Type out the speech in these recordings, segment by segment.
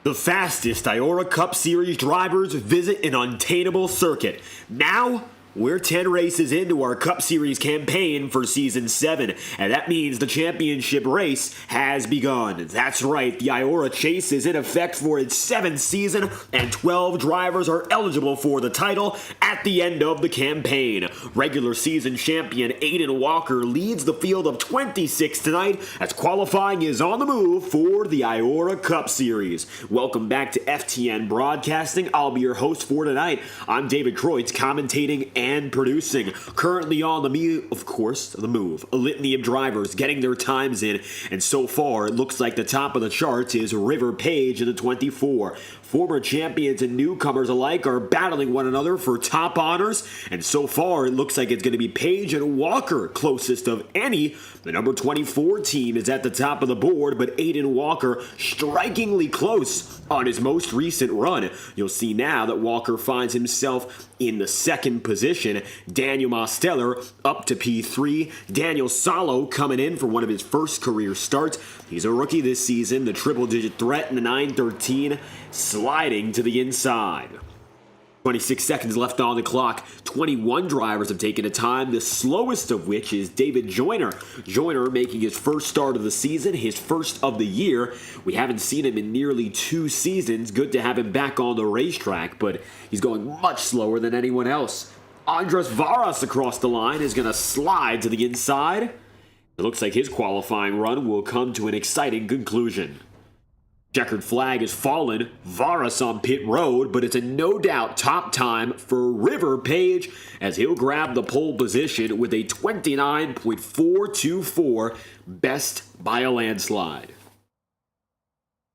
The fastest IORA Cup Series drivers visit an untameable circuit. Now, we're 10 races into our Cup Series campaign for Season 7, and that means the championship race has begun. That's right, the IORA Chase is in effect for its 7th season, and 12 drivers are eligible for the title at the end of the campaign. Regular season champion Aiden Walker leads the field of 26 tonight, as qualifying is on the move for the IORA Cup Series. Welcome back to FTN Broadcasting. I'll be your host for tonight. I'm David Kreutz, commentating and producing. Currently on the move, a litany of drivers getting their times in, and so far it looks like the top of the charts is River Page in the 24. Former champions and newcomers alike are battling one another for top honors, and so far it looks like it's going to be Page and Walker closest of any. The number 24 team is at the top of the board, but Aiden Walker strikingly close on his most recent run. You'll see now that Walker finds himself in the second position. Daniel Mosteller up to P3. Daniel Salo coming in for one of his first career starts. He's a rookie this season, the triple-digit threat in the 913, sliding to the inside. 26 seconds left on the clock. 21 drivers have taken a time, the slowest of which is David Joyner. Joyner making his first start of the season, his first of the year. We haven't seen him in nearly 2 seasons. Good to have him back on the racetrack, but he's going much slower than anyone else. Andres Varas across the line is going to slide to the inside. It looks like his qualifying run will come to an exciting conclusion. Checkered flag has fallen, Varas on pit road, but it's a no-doubt top time for River Page as he'll grab the pole position with a 29.424, best by a landslide.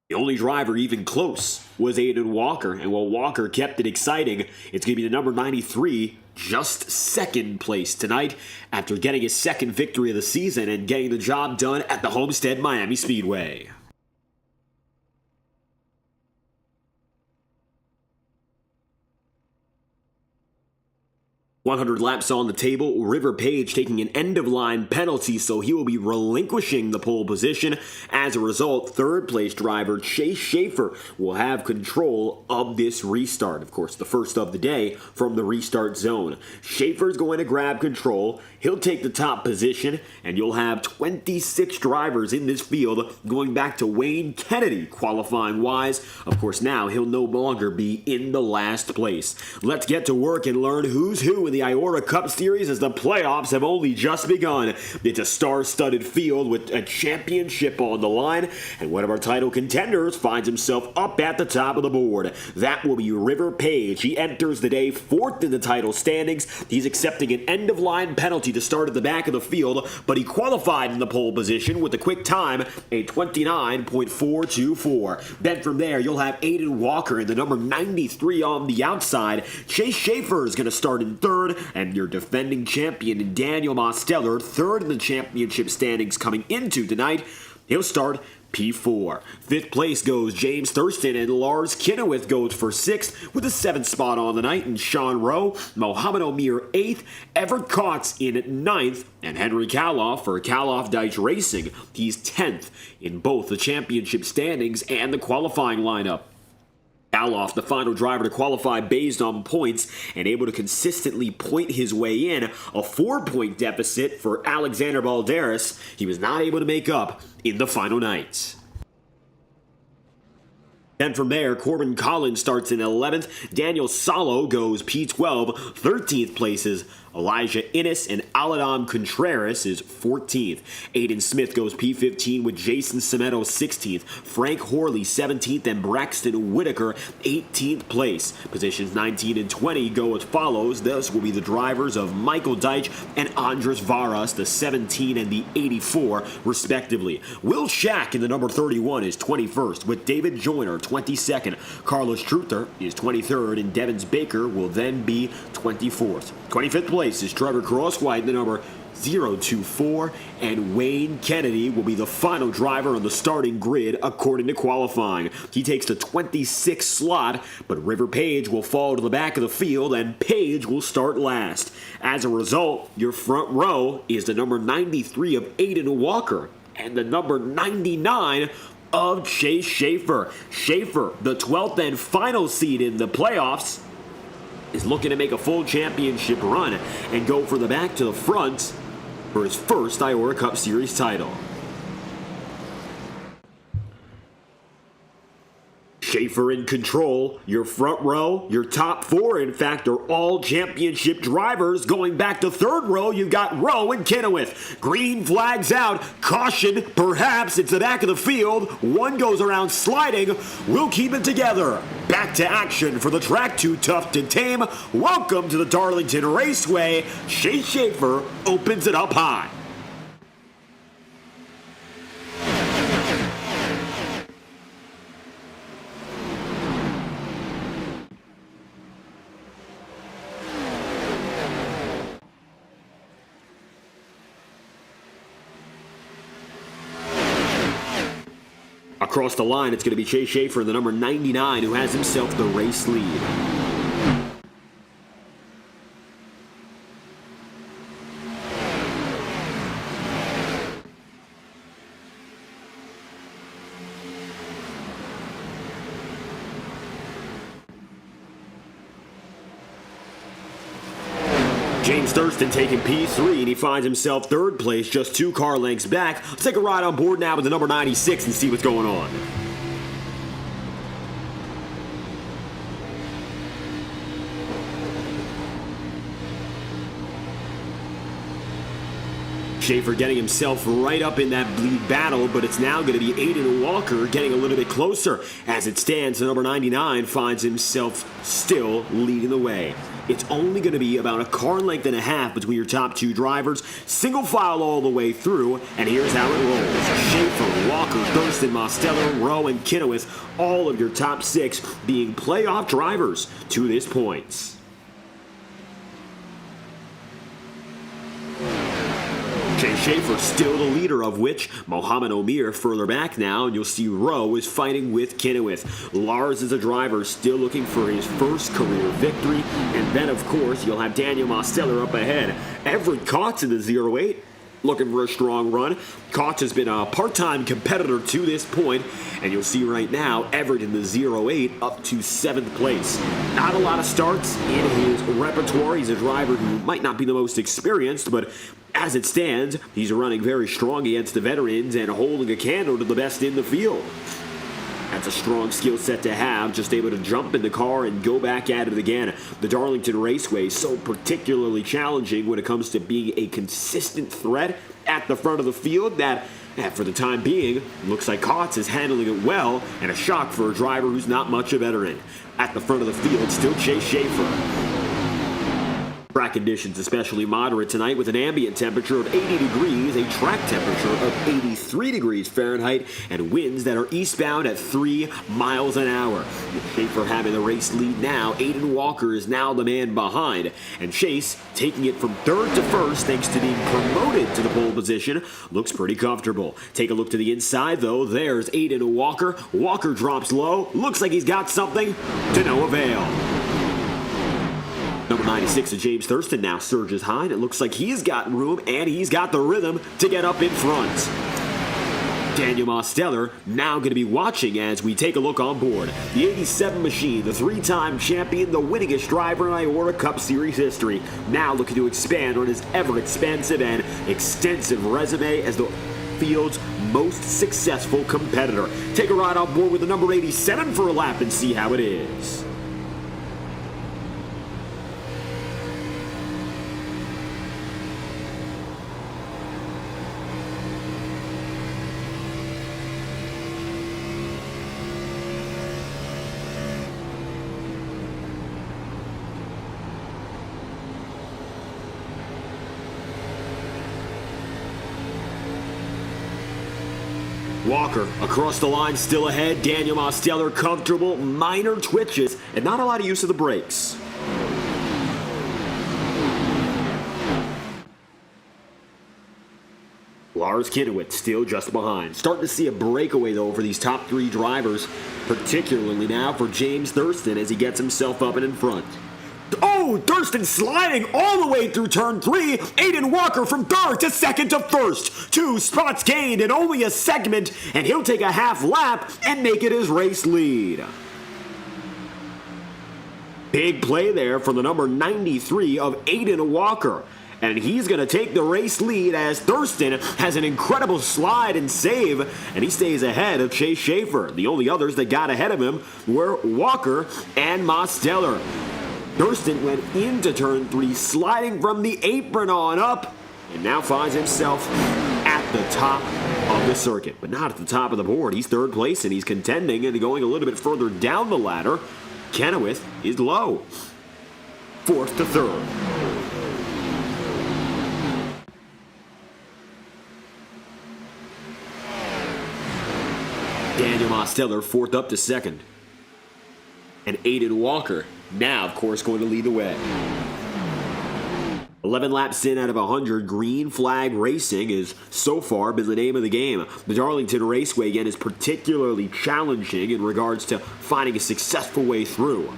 The only driver even close was Aiden Walker, and while Walker kept it exciting, it's going to be the number 93, just second place tonight after getting his second victory of the season and getting the job done at the Homestead Miami Speedway. 100 laps on the table, River Page taking an end-of-line penalty, so he will be relinquishing the pole position. As a result, third-place driver Chase Schaefer will have control of this restart. Of course, the first of the day from the restart zone. Schaefer's going to grab control. He'll take the top position, and you'll have 26 drivers in this field going back to Wayne Kennedy qualifying-wise. Of course, now he'll no longer be in the last place. Let's get to work and learn who's who in the IORA Cup Series as the playoffs have only just begun. It's a star-studded field with a championship on the line, and one of our title contenders finds himself up at the top of the board. That will be River Page. He enters the day 4th in the title standings. He's accepting an end-of-line penalty to start at the back of the field, but he qualified in the pole position with a quick time, a 29.424. Then from there, you'll have Aiden Walker in the number 93 on the outside. Chase Schaefer is going to start in third, and your defending champion Daniel Mosteller, third in the championship standings coming into tonight. He'll start P4. 5th place goes James Thurston, and Lars Kinnewith goes for 6th with a 7th spot on the night, and Sean Rowe, Mohamed Omir 8th, Everett Kotz in 9th, and Henry Kaloff for Kaloff Dice Racing. He's 10th in both the championship standings and the qualifying lineup. Kaloff, the final driver to qualify based on points and able to consistently point his way in. A 4-point deficit for Alexander Balderas. He was not able to make up in the final night. Then from there, Corbin Collins starts in 11th. Daniel Salo goes P12. 13th places Elijah Innes and Aladam Contreras is 14th. Aiden Smith goes P15 with Jason Cemento 16th. Frank Horley 17th and Braxton Whitaker 18th place. Positions 19 and 20 go as follows. This will be the drivers of Michael Deitch and Andres Varas, the 17 and the 84 respectively. Will Shack in the number 31 is 21st with David Joyner 22nd. Carlos Truther is 23rd and Devins Baker will then be 24th. 25th place is Trevor Crosswhite in the number 024, and Wayne Kennedy will be the final driver on the starting grid according to qualifying. He takes the 26th slot, but River Page will fall to the back of the field and Page will start last. As a result, your front row is the number 93 of Aiden Walker and the number 99 of Chase Schaefer. Schaefer, the 12th and final seed in the playoffs, is looking to make a full championship run and go for the back to the front for his first IORA Cup Series title. Schaefer in control. Your front row, your top four, in fact, are all championship drivers. Going back to third row, you've got Rowe and Kennewick. Green flags out. Caution, perhaps. It's the back of the field. One goes around sliding. We'll keep it together. Back to action for the track too tough to tame. Welcome to the Darlington Raceway. Chase Schaefer opens it up high. Across the line, it's going to be Chase Schaefer, the number 99, who has himself the race lead. James Thurston taking P3, and he finds himself third place, just 2 car lengths back. Let's take a ride on board now with the number 96 and see what's going on. Schaefer getting himself right up in that lead battle, but it's now going to be Aiden Walker getting a little bit closer. As it stands, the number 99 finds himself still leading the way. It's only going to be about a car length and a half between your top 2 drivers, single file all the way through, and here's how it rolls. Schaefer, Walker, Thurston, Mostello, Rowe, and Kennewick, all of your top 6 being playoff drivers to this point. Chase Schaefer still the leader, of which Mohamed Omir further back now, and you'll see Rowe is fighting with Kennewick. Lars is a driver still looking for his first career victory, and then of course you'll have Daniel Mosteller up ahead. Everett Kautz in the 08 looking for a strong run. Kautz has been a part-time competitor to this point, and you'll see right now Everett in the 08 up to 7th place. Not a lot of starts in his repertoire. He's a driver who might not be the most experienced, but as it stands, he's running very strong against the veterans and holding a candle to the best in the field. That's a strong skill set to have, just able to jump in the car and go back at it again. The Darlington Raceway is so particularly challenging when it comes to being a consistent threat at the front of the field that, for the time being, looks like Kautz is handling it well, and a shock for a driver who's not much a veteran. At the front of the field, still Chase Schaefer. Track conditions especially moderate tonight with an ambient temperature of 80 degrees, a track temperature of 83 degrees Fahrenheit, and winds that are eastbound at 3 miles an hour. With Schaefer having the race lead now, Aiden Walker is now the man behind, and Chase taking it from third to first thanks to being promoted to the pole position. Looks pretty comfortable. Take a look to the inside though. There's Aiden Walker. Walker drops low. Looks like he's got something to no avail. Number 96 of James Thurston now surges high, and it looks like he's got room and he's got the rhythm to get up in front. Daniel Mosteller now going to be watching as we take a look on board. The 87 machine, the 3-time champion, the winningest driver in IORA Cup Series history, now looking to expand on his ever-expansive and extensive resume as the field's most successful competitor. Take a ride on board with the number 87 for a lap and see how it is. Walker across the line, still ahead. Daniel Mosteller comfortable, minor twitches, and not a lot of use of the brakes. Lars Kennewick still just behind. Starting to see a breakaway though for these top 3 drivers, particularly now for James Thurston as he gets himself up and in front. Oh, Thurston sliding all the way through turn 3. Aiden Walker from third to second to first. 2 spots gained in only a segment, and he'll take a half lap and make it his race lead. Big play there for the number 93 of Aiden Walker. And he's going to take the race lead as Thurston has an incredible slide and save, and he stays ahead of Chase Schaefer. The only others that got ahead of him were Walker and Mosteller. Thurston went into turn 3, sliding from the apron on up, and now finds himself at the top of the circuit. But not at the top of the board. He's third place, and he's contending and going a little bit further down the ladder. Kennewick is low. Fourth to third. Daniel Mosteller fourth up to second. And Aiden Walker now, of course, going to lead the way. 11 laps in out of 100, green flag racing has so far been the name of the game. The Darlington Raceway, again, is particularly challenging in regards to finding a successful way through.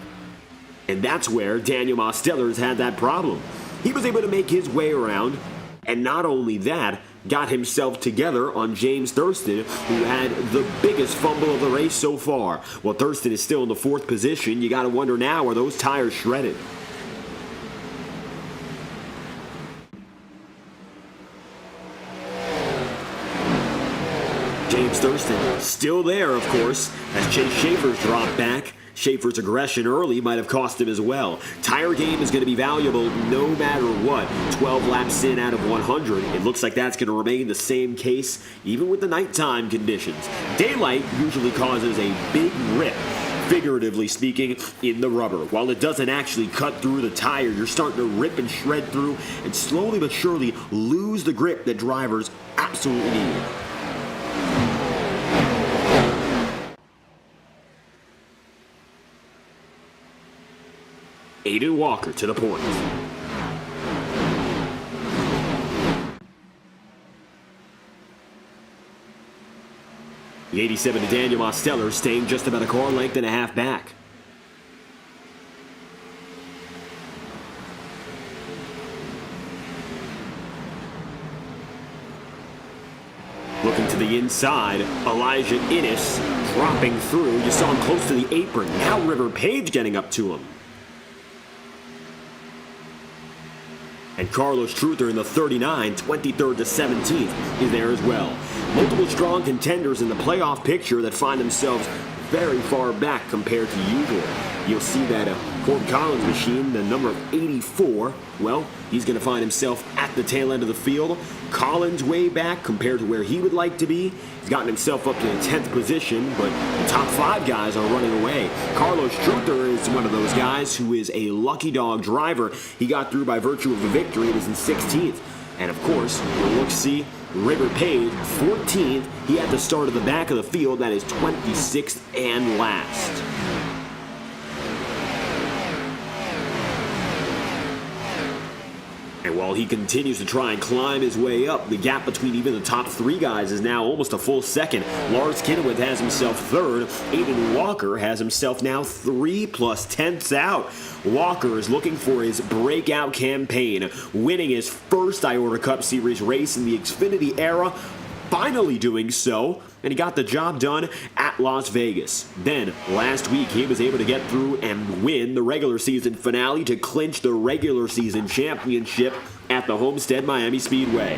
And that's where Daniel Mosteller has had that problem. He was able to make his way around, and not only that, got himself together on James Thurston, who had the biggest fumble of the race so far. Well, Thurston is still in the fourth position. You got to wonder now, are those tires shredded? James Thurston still there, of course, as Chase Schaefer's dropped back. Schaefer's aggression early might have cost him as well. Tire game is going to be valuable no matter what. 12 laps in out of 100. It looks like that's going to remain the same case even with the nighttime conditions. Daylight usually causes a big rip, figuratively speaking, in the rubber. While it doesn't actually cut through the tire, you're starting to rip and shred through and slowly but surely lose the grip that drivers absolutely need. Aiden Walker to the point. The 87 to Daniel Mosteller staying just about a car length and a half back. Looking to the inside, Elijah Innes dropping through. You saw him close to the apron. Now River Page getting up to him. And Carlos Truther in the 39, 23rd to 17th, is there as well. Multiple strong contenders in the playoff picture that find themselves very far back compared to usual. You'll see that Corbin Collins machine, the number 84, well, he's going to find himself at the tail end of the field. Collins way back compared to where he would like to be. He's gotten himself up to the 10th position, but the top 5 guys are running away. Carlos Truther is one of those guys who is a lucky dog driver. He got through by virtue of a victory. It was in 16th. And of course, we'll look see River Page, 14th. He at the start of the back of the field. That is 26th and last. And while he continues to try and climb his way up, the gap between even the top 3 guys is now almost a full second. Lars Kennewick has himself third. Aiden Walker has himself now 3 plus tenths out. Walker is looking for his breakout campaign, winning his first IORA Cup Series race in the Xfinity era, finally doing so, and he got the job done at Las Vegas. Then, last week, he was able to get through and win the regular season finale to clinch the regular season championship at the Homestead Miami Speedway.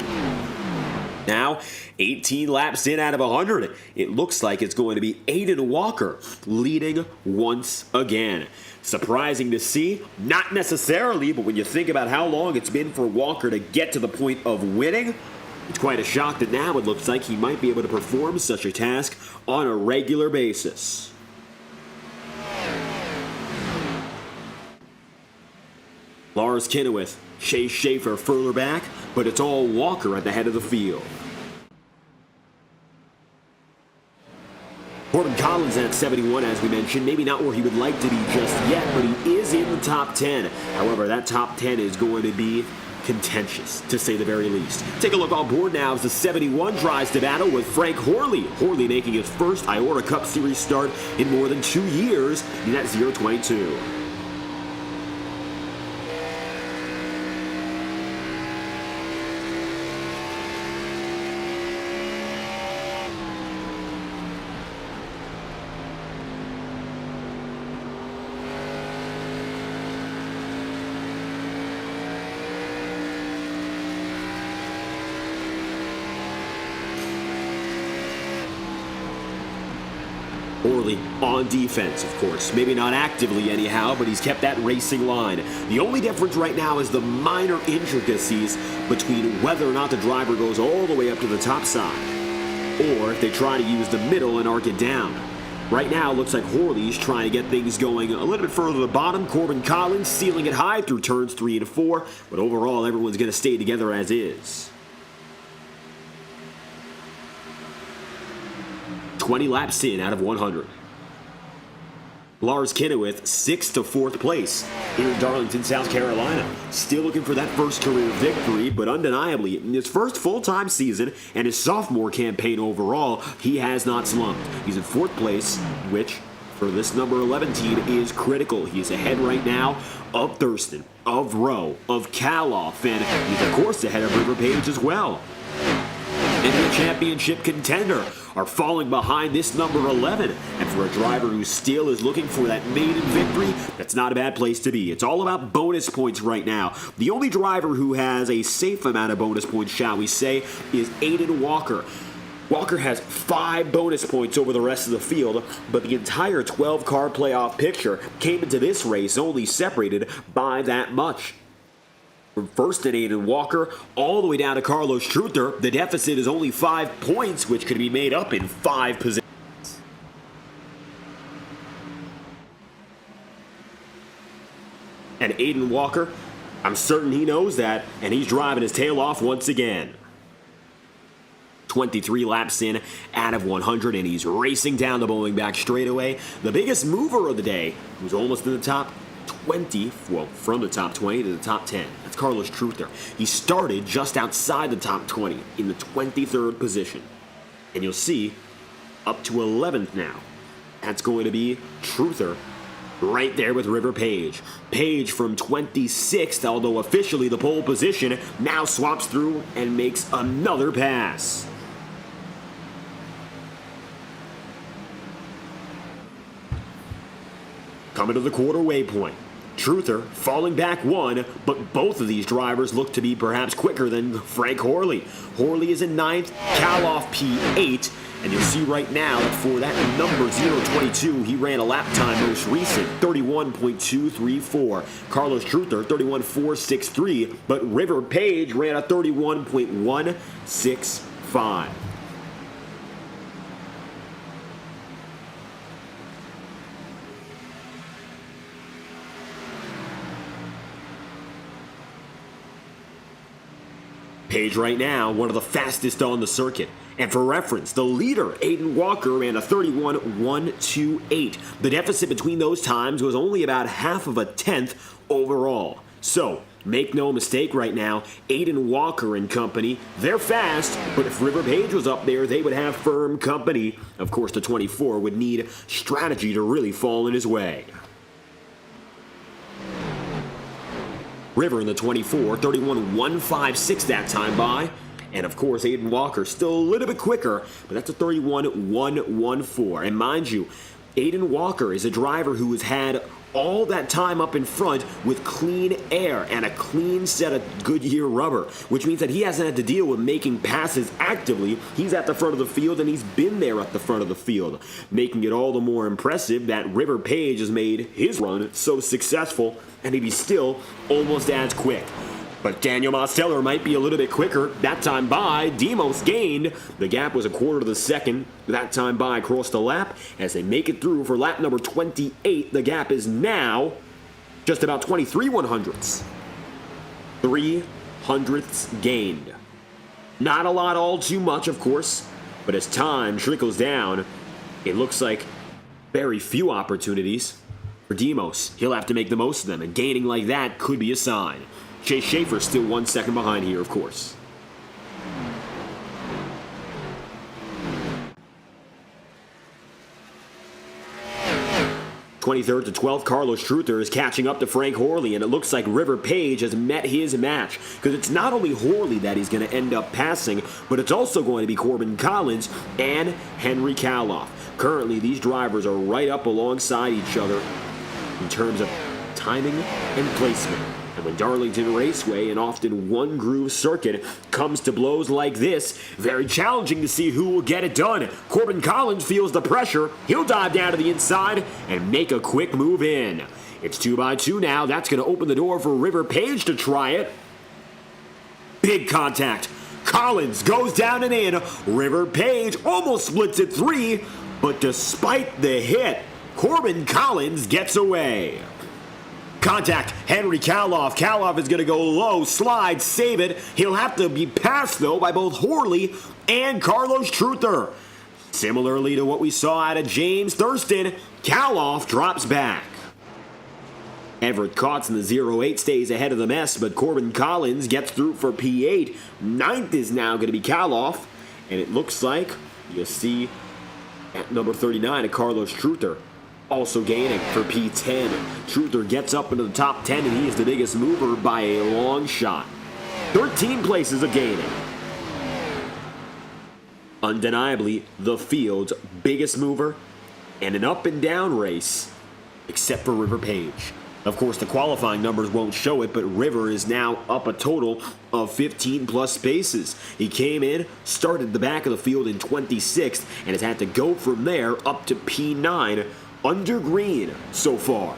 Now, 18 laps in out of 100, it looks like it's going to be Aiden Walker leading once again. Surprising to see? Not necessarily, but when you think about how long it's been for Walker to get to the point of winning, it's quite a shock that now it looks like he might be able to perform such a task on a regular basis. Lars Kennewick, Chase Schaefer further back, but it's all Walker at the head of the field. Corbin Collins at 71, as we mentioned, maybe not where he would like to be just yet, but he is in the top 10. However, that top 10 is going to be contentious, to say the very least. Take a look on board now as the 71 tries to battle with Frank Horley. Horley making his first IORA Cup Series start in more than 2 years in that 022. Orley on defense, of course. Maybe not actively anyhow, but he's kept that racing line. The only difference right now is the minor intricacies between whether or not the driver goes all the way up to the top side, or if they try to use the middle and arc it down. Right now, it looks like Horley's trying to get things going a little bit further to the bottom. Corbin Collins sealing it high through turns 3 and 4, but overall, everyone's going to stay together as is. 20 laps in out of 100. Lars Kennewith, 6th to 4th place here in Darlington, South Carolina. Still looking for that first career victory, but undeniably, in his first full-time season and his sophomore campaign overall, he has not slumped. He's in 4th place, which, for this number 11 team, is critical. He's ahead right now of Thurston, of Rowe, of Kaloff, and he's, of course, ahead of River Page as well. And the championship contender are falling behind this number 11. And for a driver who still is looking for that maiden victory, that's not a bad place to be. It's all about bonus points right now. The only driver who has a safe amount of bonus points, shall we say, is Aiden Walker. Walker has 5 bonus points over the rest of the field, but the entire 12-car playoff picture came into this race only separated by that much. From first in Aiden Walker all the way down to Carlos Truther, the deficit is only 5 points, which could be made up in 5 positions. And Aiden Walker, I'm certain he knows that, and he's driving his tail off once again. 23 laps in out of 100, and he's racing down the bowling back straightaway. The biggest mover of the day, who's almost in the top 20, well, from the top 20 to the top 10. That's Carlos Truther. He started just outside the top 20 in the 23rd position. And you'll see up to 11th now. That's going to be Truther right there with River Page. Page from 26th, although officially the pole position, now swaps through and makes another pass. Coming to the quarter waypoint. Truther falling back 1, but both of these drivers look to be perhaps quicker than Frank Horley. Horley is in 9th, Kaloff P8, and you'll see right now that for that number 022, he ran a lap time most recent, 31.234. Carlos Truther, 31.463, but River Page ran a 31.165. Page right now, one of the fastest on the circuit. And for reference, the leader, Aiden Walker, ran a 31.128. The deficit between those times was only about half of a tenth overall. So, make no mistake right now, Aiden Walker and company, they're fast, but if River Page was up there, they would have firm company. Of course, the 24 would need strategy to really fall in his way. River in the 24, 31.156 that time by. And of course, Aiden Walker still a little bit quicker, but that's a 31.114. And mind you, Aiden Walker is a driver who has had all that time up in front with clean air and a clean set of Goodyear rubber, which means that he hasn't had to deal with making passes actively. He's at the front of the field, and he's been there at the front of the field, making it all the more impressive that River Page has made his run so successful, and he's still almost as quick. But Daniel Mosteller might be a little bit quicker. That time by, Demos gained. The gap was a quarter of the second. That time by across the lap. As they make it through for lap number 28, the gap is now just about 23 100ths. 3 hundredths gained. Not a lot, all too much, of course. But as time trickles down, it looks like very few opportunities for Demos. He'll have to make the most of them, and gaining like that could be a sign. Chase Schaefer still 1 second behind here, of course. (23rd to 12th), Carlos Truther is catching up to Frank Horley, and it looks like River Page has met his match, because it's not only Horley that he's going to end up passing, but it's also going to be Corbin Collins and Henry Kaloff. Currently, these drivers are right up alongside each other in terms of timing and placement. And when Darlington Raceway, an often one-groove circuit, comes to blows like this, very challenging to see who will get it done. Corbin Collins feels the pressure. He'll dive down to the inside and make a quick move in. It's 2x2 now. That's going to open the door for River Page to try it. Big contact. Collins goes down and in. River Page almost splits it 3, but despite the hit, Corbin Collins gets away. Contact, Henry Kaloff. Kaloff is going to go low, slide, save it. He'll have to be passed, though, by both Horley and Carlos Truther. Similarly to what we saw out of James Thurston, Kaloff drops back. Everett Kautz in the 08 stays ahead of the mess, but Corbin Collins gets through for P8. Ninth is now going to be Kaloff, and it looks like you'll see at number 39 a Carlos Truther. Also gaining for P10. Truther gets up into the top 10, and he is the biggest mover by a long shot. 13 places of gaining. Undeniably, the field's biggest mover, and an up and down race, except for River Page. Of course, the qualifying numbers won't show it, but River is now up a total of 15 plus spaces. He came in, started the back of the field in 26th, and has had to go from there up to P9 under green so far.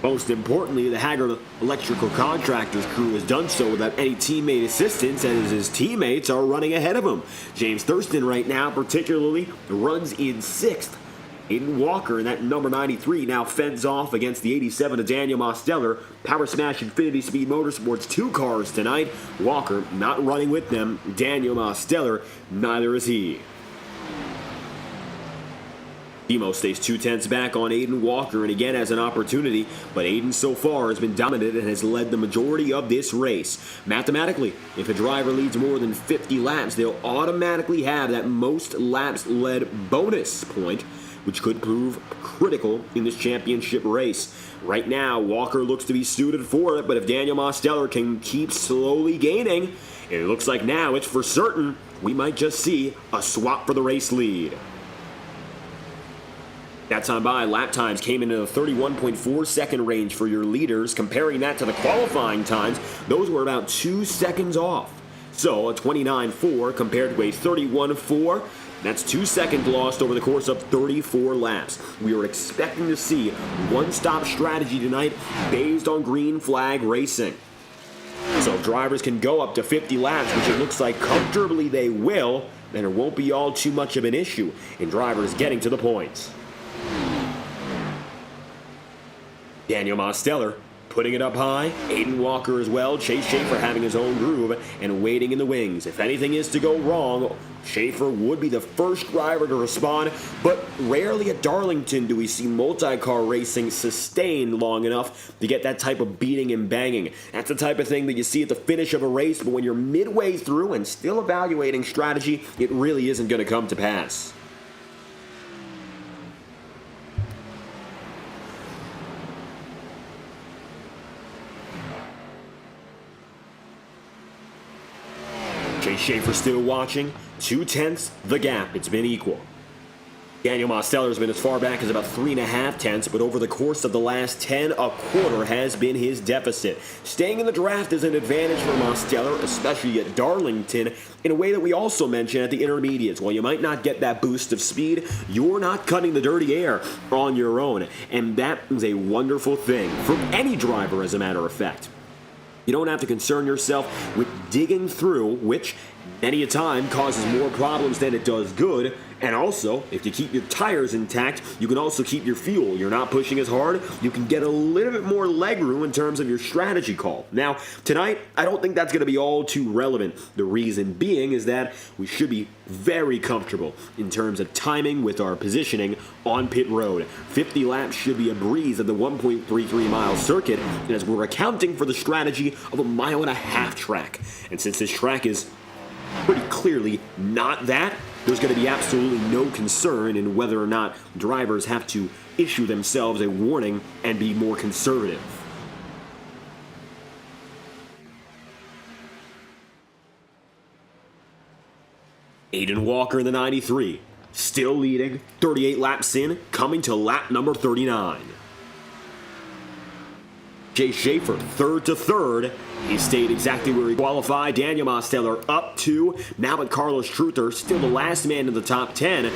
Most importantly, the Haggard Electrical Contractors crew has done so without any teammate assistance, as his teammates are running ahead of him. James Thurston right now particularly runs in 6th. Aiden Walker in that number 93 now fends off against the 87 of Daniel Mosteller. Power Smash Infinity Speed Motorsports 2 cars tonight. Walker not running with them. Daniel Mosteller, neither is he. Demo stays 2/10 back on Aiden Walker and again has an opportunity, but Aiden so far has been dominant and has led the majority of this race. Mathematically, if a driver leads more than 50 laps, they'll automatically have that most laps led bonus point, which could prove critical in this championship race. Right now, Walker looks to be suited for it, but if Daniel Mosteller can keep slowly gaining, it looks like now it's for certain we might just see a swap for the race lead. That time by, lap times came into the 31.4 second range for your leaders. Comparing that to the qualifying times, those were about 2 seconds off. So a 29.4 compared to a 31.4, that's 2 seconds lost over the course of 34 laps. We are expecting to see one-stop strategy tonight based on green flag racing. So if drivers can go up to 50 laps, which it looks like comfortably they will, then it won't be all too much of an issue in drivers getting to the points. Daniel Mosteller putting it up high. Aiden Walker as well. Chase Schaefer having his own groove and waiting in the wings. If anything is to go wrong, Schaefer would be the first driver to respond, but rarely at Darlington do we see multi-car racing sustained long enough to get that type of beating and banging. That's the type of thing that you see at the finish of a race, but when you're midway through and still evaluating strategy, it really isn't going to come to pass. Chase Schaefer still watching. 2/10 the gap. It's been equal. Daniel Mosteller's been as far back as about 3.5 tenths, but over the course of the last 10, a quarter has been his deficit. Staying in the draft is an advantage for Mosteller, especially at Darlington, in a way that we also mentioned at the intermediates. While you might not get that boost of speed, you're not cutting the dirty air on your own, and that is a wonderful thing for any driver, as a matter of fact. You don't have to concern yourself with digging through, which many a time causes more problems than it does good. And also, if you keep your tires intact, you can also keep your fuel. You're not pushing as hard. You can get a little bit more legroom in terms of your strategy call. Now, tonight, I don't think that's going to be all too relevant. The reason being is that we should be very comfortable in terms of timing with our positioning on pit road. 50 laps should be a breeze at the 1.33 mile circuit, as we're accounting for the strategy of a 1.5-mile track. And since this track is pretty clearly not that, there's going to be absolutely no concern in whether or not drivers have to issue themselves a warning and be more conservative. Aiden Walker in the 93, still leading, 38 laps in, coming to lap number 39. Jay Schaefer, third to third. He stayed exactly where he qualified. Daniel Mosteller up 2. Now with Carlos Truther, still the last man in the top 10.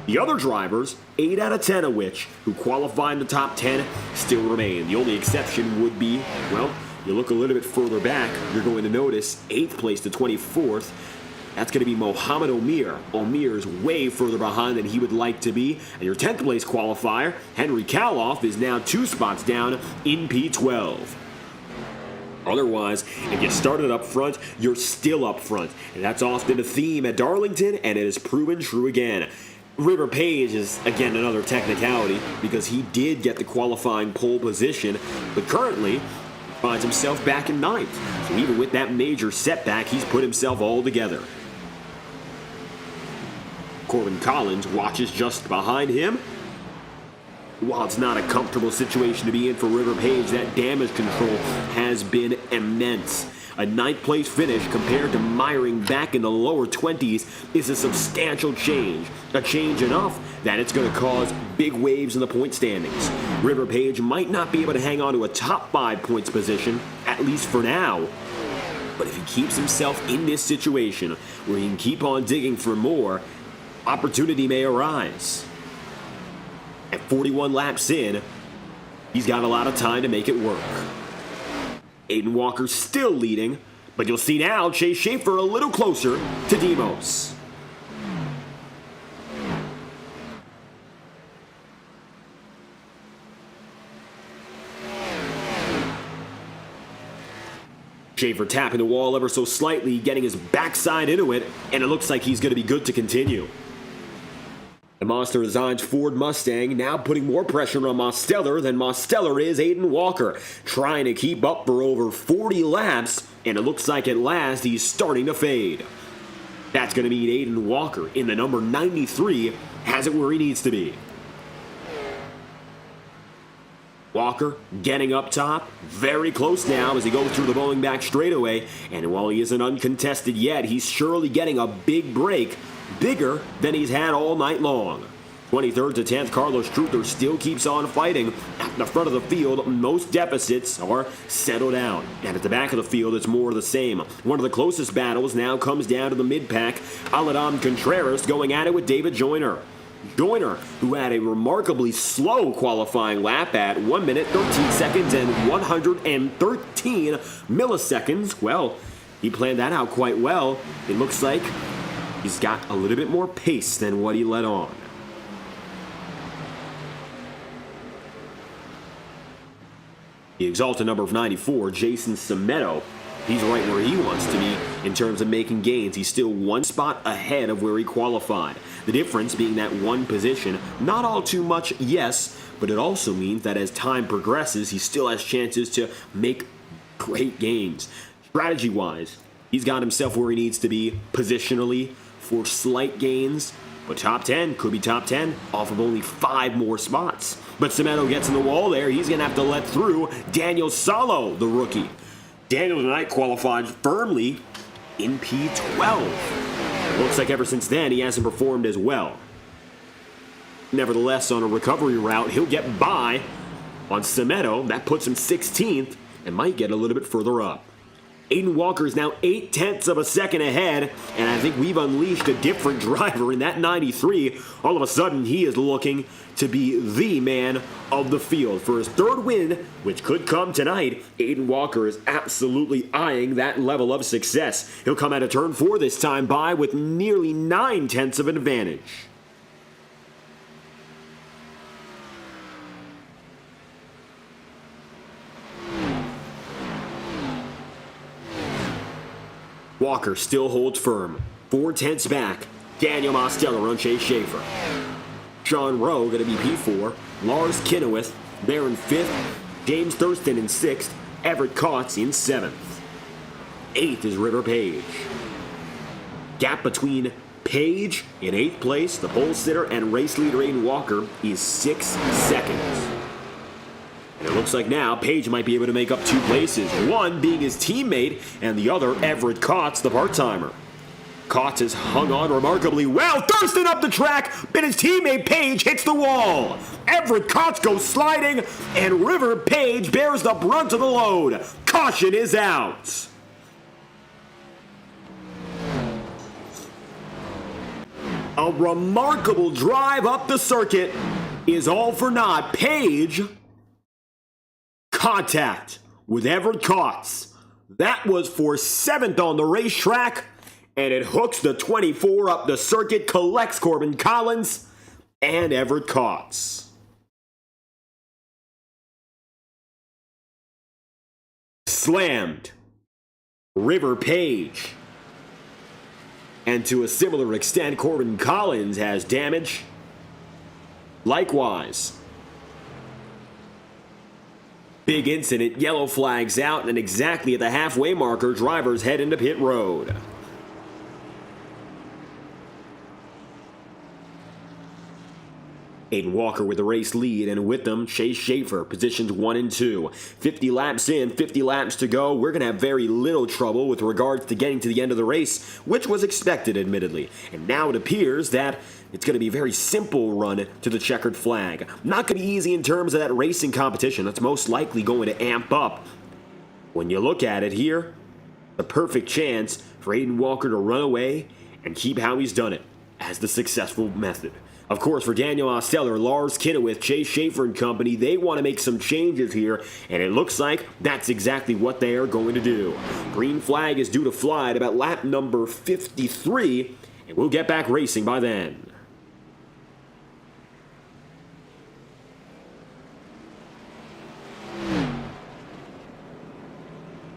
The other drivers, 8 out of 10 of which, who qualified in the top 10, still remain. The only exception would be, well, you look a little bit further back, you're going to notice 8th place to 24th. That's going to be Mohamed Omir. Omir's way further behind than he would like to be. And your 10th place qualifier, Henry Kaloff, is now 2 spots down in P12. Otherwise, if you started up front, you're still up front. And that's often a theme at Darlington, and it has proven true again. River Page is, again, another technicality because he did get the qualifying pole position, but currently finds himself back in 9th. So even with that major setback, he's put himself all together. Corbin Collins watches just behind him. While it's not a comfortable situation to be in for River Page, that damage control has been immense. A 9th place finish compared to miring back in the lower 20s is a substantial change. A change enough that it's going to cause big waves in the point standings. River Page might not be able to hang on to a top 5 points position, at least for now. But if he keeps himself in this situation where he can keep on digging for more, opportunity may arise. At 41 laps in, he's got a lot of time to make it work. Aiden Walker still leading, but you'll see now Chase Schaefer a little closer to Demos. Schaefer tapping the wall ever so slightly, getting his backside into it, and it looks like he's going to be good to continue. The Monster Designs Ford Mustang now putting more pressure on Mosteller than Mosteller is Aiden Walker, trying to keep up for over 40 laps, and it looks like at last he's starting to fade. That's going to mean Aiden Walker in the number 93 has it where he needs to be. Walker getting up top, very close now as he goes through the bowling back straightaway, and while he isn't uncontested yet, he's surely getting a big break, bigger than he's had all night long. 23rd to 10th, Carlos Truther still keeps on fighting. At the front of the field, most deficits are settled down. And at the back of the field, it's more of the same. One of the closest battles now comes down to the mid-pack. Aladam Contreras going at it with David Joyner. Joyner, who had a remarkably slow qualifying lap at 1 minute, 13 seconds, and 113 milliseconds. Well, he planned that out quite well. It looks like he's got a little bit more pace than what he let on. The Exalted number of 94, Jason Semedo, he's right where he wants to be in terms of making gains. He's still 1 spot ahead of where he qualified. The difference being that 1 position, not all too much, yes, but it also means that as time progresses, he still has chances to make great gains. Strategy-wise, he's got himself where he needs to be positionally for slight gains, but top 10 could be top 10 off of only 5 more spots. But Semedo gets in the wall there. He's going to have to let through Daniel Salo, the rookie. Daniel tonight qualified firmly in P12. Looks like ever since then he hasn't performed as well. Nevertheless, on a recovery route, he'll get by on Semedo. That puts him 16th and might get a little bit further up. Aiden Walker is now 0.8 of a second ahead, and I think we've unleashed a different driver in that 93. All of a sudden, he is looking to be the man of the field. For his 3rd win, which could come tonight, Aiden Walker is absolutely eyeing that level of success. He'll come out of turn 4 this time by with nearly 0.9 of an advantage. Walker still holds firm. 0.4 back. Daniel Mosteller on Chase Schaefer. Sean Rowe going to be P4. Lars Kinnewith there in 5th. James Thurston in 6th. Everett Kautz in 7th. 8th is River Page. Gap between Page in 8th place, the pole sitter, and race leader Aiden Walker is 6 seconds. And it looks like now Page might be able to make up 2 places, one being his teammate and the other Everett Kautz, the part-timer. Cots has hung on remarkably well, thirsting up the track, but his teammate Page hits the wall. Everett Cots goes sliding, and River Page bears the brunt of the load. Caution is out. A remarkable drive up the circuit is all for naught. Page, contact with Everett Cots. That was for 7th on the racetrack, and it hooks the 24 up the circuit, collects Corbin Collins and Everett Cots. Slammed River Page. And to a similar extent, Corbin Collins has damage. Likewise. Big incident, yellow flags out, and exactly at the halfway marker, drivers head into pit road. Aiden Walker with the race lead, and with them, Chase Schaefer, positions 1 and 2. 50 laps in, 50 laps to go. We're going to have very little trouble with regards to getting to the end of the race, which was expected, admittedly. And now it appears that it's going to be a very simple run to the checkered flag. Not going to be easy in terms of that racing competition. That's most likely going to amp up. When you look at it here, the perfect chance for Aiden Walker to run away and keep how he's done it as the successful method. Of course, for Daniel Osteller, Lars Kinnewith, Chase Schaefer and company, they want to make some changes here, and it looks like that's exactly what they are going to do. Green flag is due to fly at about lap number 53, and we'll get back racing by then.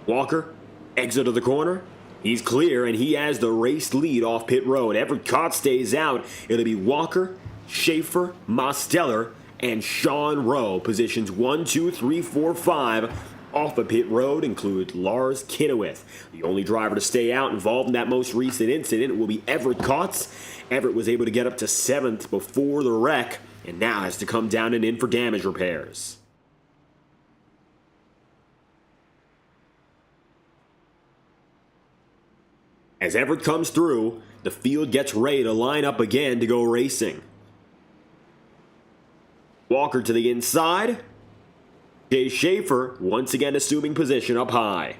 Walker, exit of the corner. He's clear, and he has the race lead off pit road. Everett Cots stays out. It'll be Walker, Schaefer, Mosteller, and Sean Rowe. Positions 1, 2, 3, 4, 5 off of pit road include Lars Kinnewith. The only driver to stay out involved in that most recent incident will be Everett Cots. Everett was able to get up to 7th before the wreck, and now has to come down and in for damage repairs. As Everett comes through, the field gets ready to line up again to go racing. Walker to the inside. Jay Schaefer once again assuming position up high.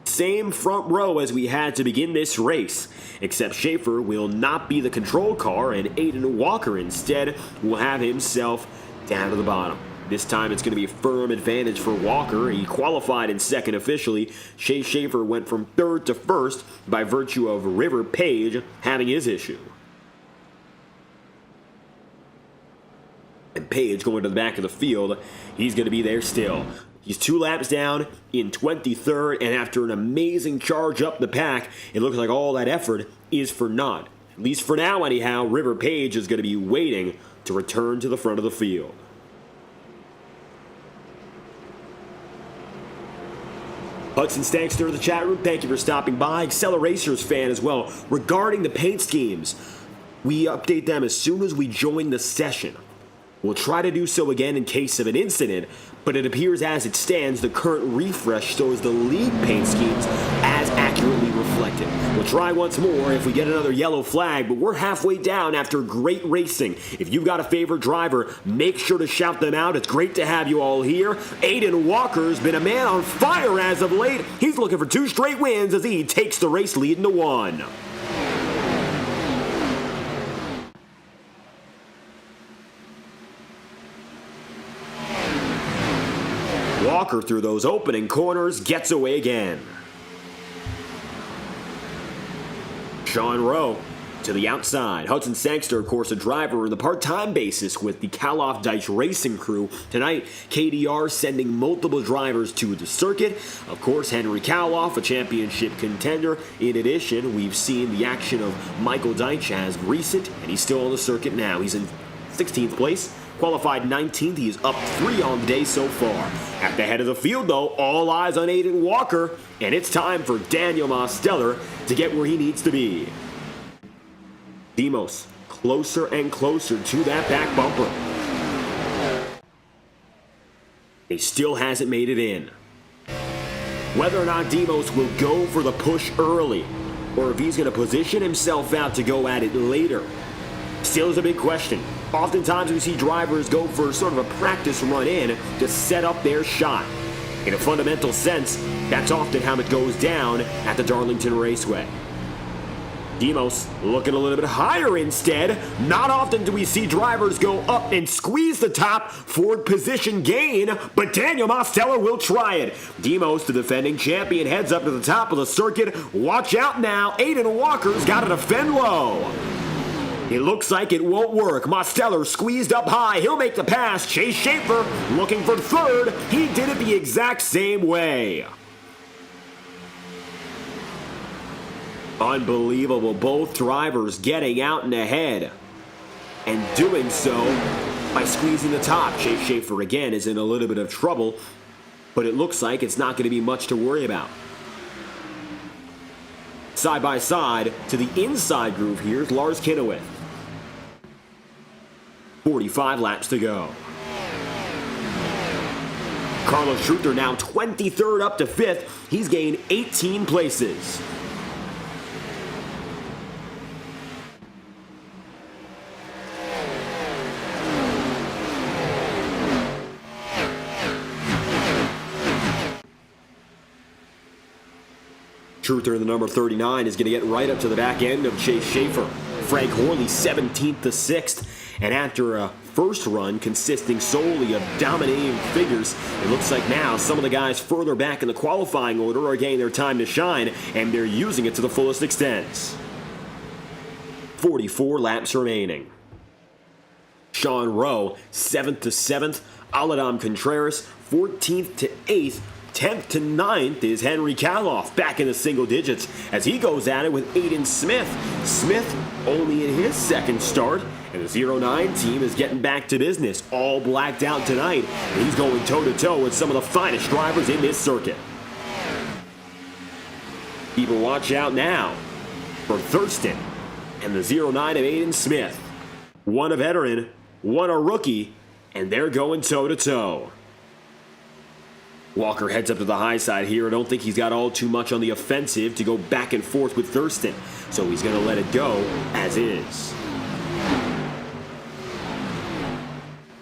Same front row as we had to begin this race, except Schaefer will not be the control car, and Aiden Walker instead will have himself down to the bottom. This time it's going to be a firm advantage for Walker. He qualified in second officially. Chase Schaefer went from third to first by virtue of River Page having his issue. And Page going to the back of the field. He's going to be there still. He's 2 laps down in 23rd, and after an amazing charge up the pack, it looks like all that effort is for naught. At least for now anyhow, River Page is going to be waiting to return to the front of the field. Hudson Stankster of the chat room, thank you for stopping by. Excella Racers fan as well. Regarding the paint schemes, we update them as soon as we join the session. We'll try to do so again in case of an incident, but it appears as it stands, the current refresh shows the league paint schemes as accurately reflected. We'll try once more if we get another yellow flag, but we're halfway down after great racing. If you've got a favorite driver, make sure to shout them out. It's great to have you all here. Aiden Walker's been a man on fire as of late. He's looking for 2 straight wins as he takes the race lead into 1. Walker through those opening corners gets away again. Sean Rowe to the outside. Hudson Sangster, of course, a driver on the part-time basis with the Kaloff Dice Racing crew. Tonight, KDR sending multiple drivers to the circuit. Of course, Henry Kaloff, a championship contender. In addition, we've seen the action of Michael Deitch as recent, and he's still on the circuit now. He's in 16th place. Qualified 19th, he is up 3 on the day so far. At the head of the field, though, all eyes on Aiden Walker, and it's time for Daniel Mosteller to get where he needs to be. Demos closer and closer to that back bumper. He still hasn't made it in. Whether or not Demos will go for the push early or if he's going to position himself out to go at it later. Still is a big question. Oftentimes we see drivers go for sort of a practice run in to set up their shot. In a fundamental sense, that's often how it goes down at the Darlington Raceway. Demos looking a little bit higher instead. Not often do we see drivers go up and squeeze the top for position gain, but Daniel Mosteller will try it. Demos, the defending champion, heads up to the top of the circuit. Watch out now, Aiden Walker's got to defend low. It looks like it won't work. Mosteller squeezed up high. He'll make the pass. Chase Schaefer looking for third. He did it the exact same way. Unbelievable. Both drivers getting out and ahead. And doing so by squeezing the top. Chase Schaefer again is in a little bit of trouble. But it looks like it's not going to be much to worry about. Side by side to the inside groove here is Lars Kinnewith. 45 laps to go. Carlos Schruter now 23rd up to 5th. He's gained 18 places. Schruter in the number 39 is going to get right up to the back end of Chase Schaefer. Frank Horley 17th to 6th. And after a first run consisting solely of dominating figures, it looks like now some of the guys further back in the qualifying order are getting their time to shine, and they're using it to the fullest extent. 44 laps remaining. Sean Rowe 7th to 7th. Aladam Contreras 14th to 8th. 10th to 9th is Henry Kaloff back in the single digits as he goes at it with Aiden Smith. Smith only in his second start, and the 09 team is getting back to business. All blacked out tonight, and he's going toe-to-toe with some of the finest drivers in this circuit. People watch out now for Thurston and the 09 of Aiden Smith. One a veteran, one a rookie, and they're going toe-to-toe. Walker heads up to the high side here. I don't think he's got all too much on the offensive to go back and forth with Thurston, so he's going to let it go as is.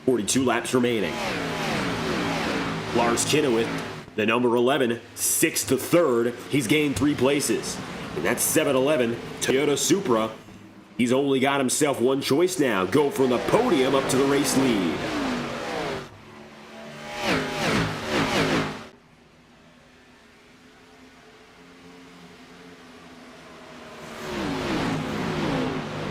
42 laps remaining. Lars Kinnewith, the number 11, 6th to 3rd. He's gained 3 places. And that's 7-11, Toyota Supra. He's only got himself one choice now. Go from the podium up to the race lead.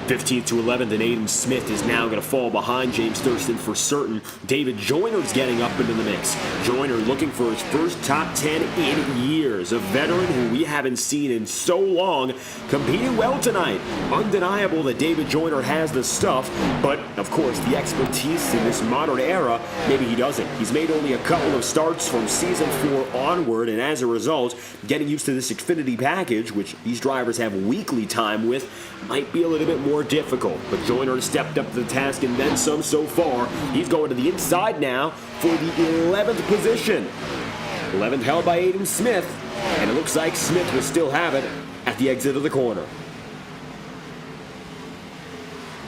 (15th to 11th, and Aiden Smith is now going to fall behind James Thurston for certain. David Joyner's getting up into the mix. Joyner looking for his first top 10 in years. A veteran who we haven't seen in so long, competing well tonight. Undeniable that David Joyner has the stuff, but of course the expertise in this modern era, maybe he doesn't. He's made only a couple of starts from season 4 onward, and as a result, getting used to this Xfinity package, which these drivers have weekly time with, might be a little bit more difficult, but Joyner has stepped up to the task and then some so far. He's going to the inside now for the 11th position. 11th held by Aiden Smith, and it looks like Smith will still have it at the exit of the corner.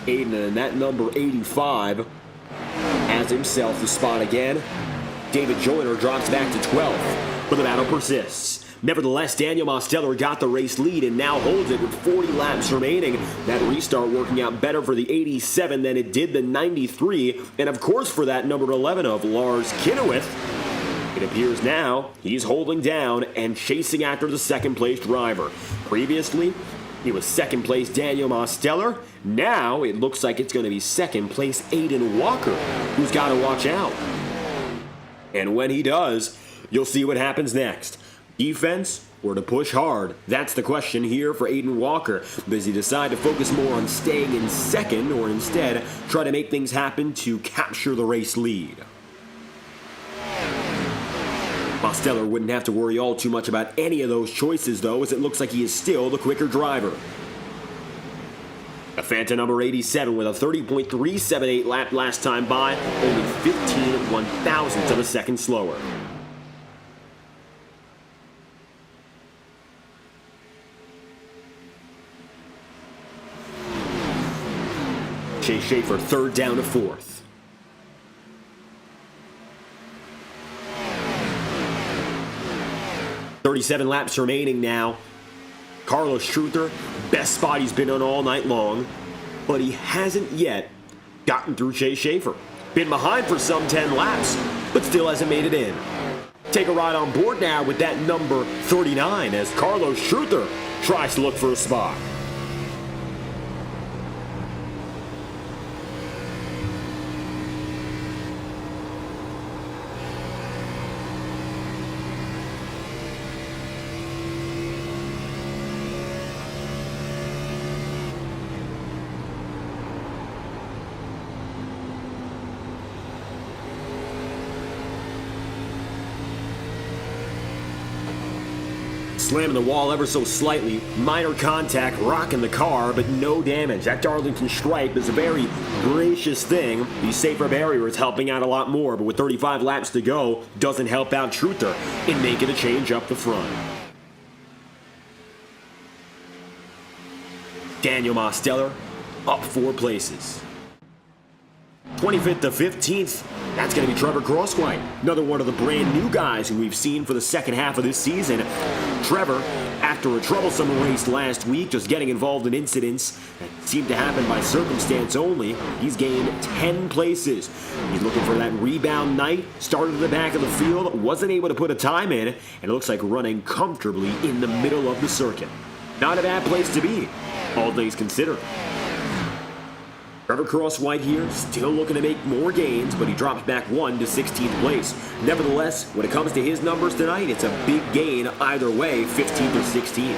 Aiden and that number 85 has himself the spot again. David Joyner drops back to 12th, but the battle persists. Nevertheless, Daniel Mosteller got the race lead and now holds it with 40 laps remaining. That restart working out better for the 87 than it did the 93. And of course for that number 11 of Lars Kinnewith. It appears now he's holding down and chasing after the second place driver. Previously, it was second place Daniel Mosteller. Now it looks like it's going to be second place Aiden Walker, who's got to watch out. And when he does, you'll see what happens next. Defense or to push hard? That's the question here for Aiden Walker. Does he decide to focus more on staying in second or instead try to make things happen to capture the race lead? Mosteller wouldn't have to worry all too much about any of those choices though, as it looks like he is still the quicker driver. A Fanta number 87 with a 30.378 lap last time by, only 15 1/1000ths of a second slower. Chase Schaefer, third down to fourth. .37 laps remaining now. Carlos Truther, best spot he's been on all night long, but he hasn't yet gotten through Chase Schaefer. Been behind for some 10 laps, but still hasn't made it in. Take a ride on board now with that number 39 as Carlos Truther tries to look for a spot. Slamming the wall ever so slightly, minor contact, rocking the car, but no damage. That Darlington stripe is a very gracious thing. These safer barriers helping out a lot more, but with 35 laps to go, doesn't help out Truther in making a change up the front. Daniel Mosteller up 4 places. 25th to 15th, that's going to be Trevor Crosswhite, another one of the brand new guys who we've seen for the second half of this season. Trevor, after a troublesome race last week, just getting involved in incidents that seemed to happen by circumstance only, he's gained 10 places. He's looking for that rebound night, started at the back of the field, wasn't able to put a time in, and it looks like running comfortably in the middle of the circuit. Not a bad place to be, all things considered. Trevor Crosswhite here, still looking to make more gains, but he drops back 1 to 16th place. Nevertheless, when it comes to his numbers tonight, it's a big gain either way, 15th or 16th.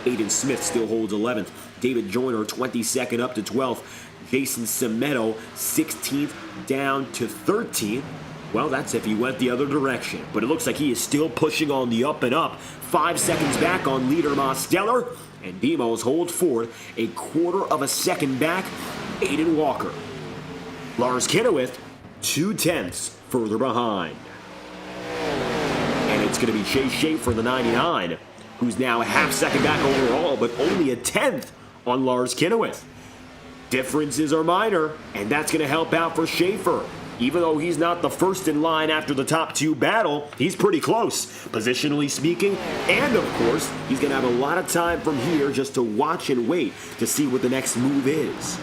Aiden Smith still holds 11th. David Joyner, 22nd up to 12th. Jason Semedo, 16th down to 13th. Well, that's if he went the other direction, but it looks like he is still pushing on the up and up. 5 seconds back on leader Mosteller, and Demos holds fourth, a quarter of a second back. Aiden Walker. Lars Kenowith, 2/10 further behind. And it's going to be Chase Schaefer, the 99, who's now a half second back overall, but only a 10th on Lars Kenowith. Differences are minor, and that's going to help out for Schaefer. Even though he's not the first in line after the top 2 battle, he's pretty close, positionally speaking. And, of course, he's going to have a lot of time from here just to watch and wait to see what the next move is.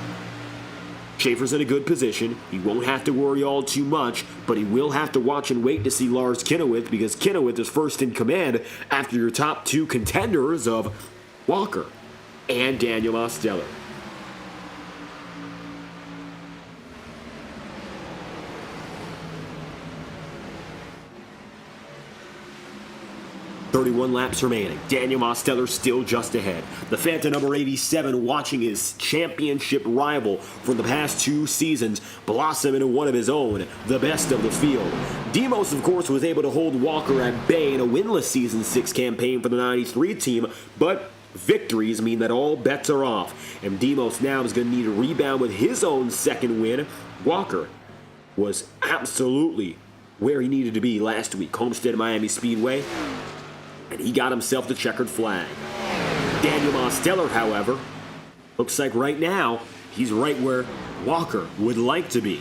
Schaefer's in a good position. He won't have to worry all too much, but he will have to watch and wait to see Lars Kenowith because Kenowith is first in command after your top 2 contenders of Walker and Daniel Mosteller. 31 laps remaining. Daniel Mosteller still just ahead. The Phantom number 87 watching his championship rival from the past 2 seasons blossom into one of his own, the best of the field. Demos, of course, was able to hold Walker at bay in a winless Season 6 campaign for the 93 team, but victories mean that all bets are off, and Demos now is going to need a rebound with his own second win. Walker was absolutely where he needed to be last week, Homestead Miami Speedway, and he got himself the checkered flag. Daniel Mosteller, however, looks like right now he's right where Walker would like to be.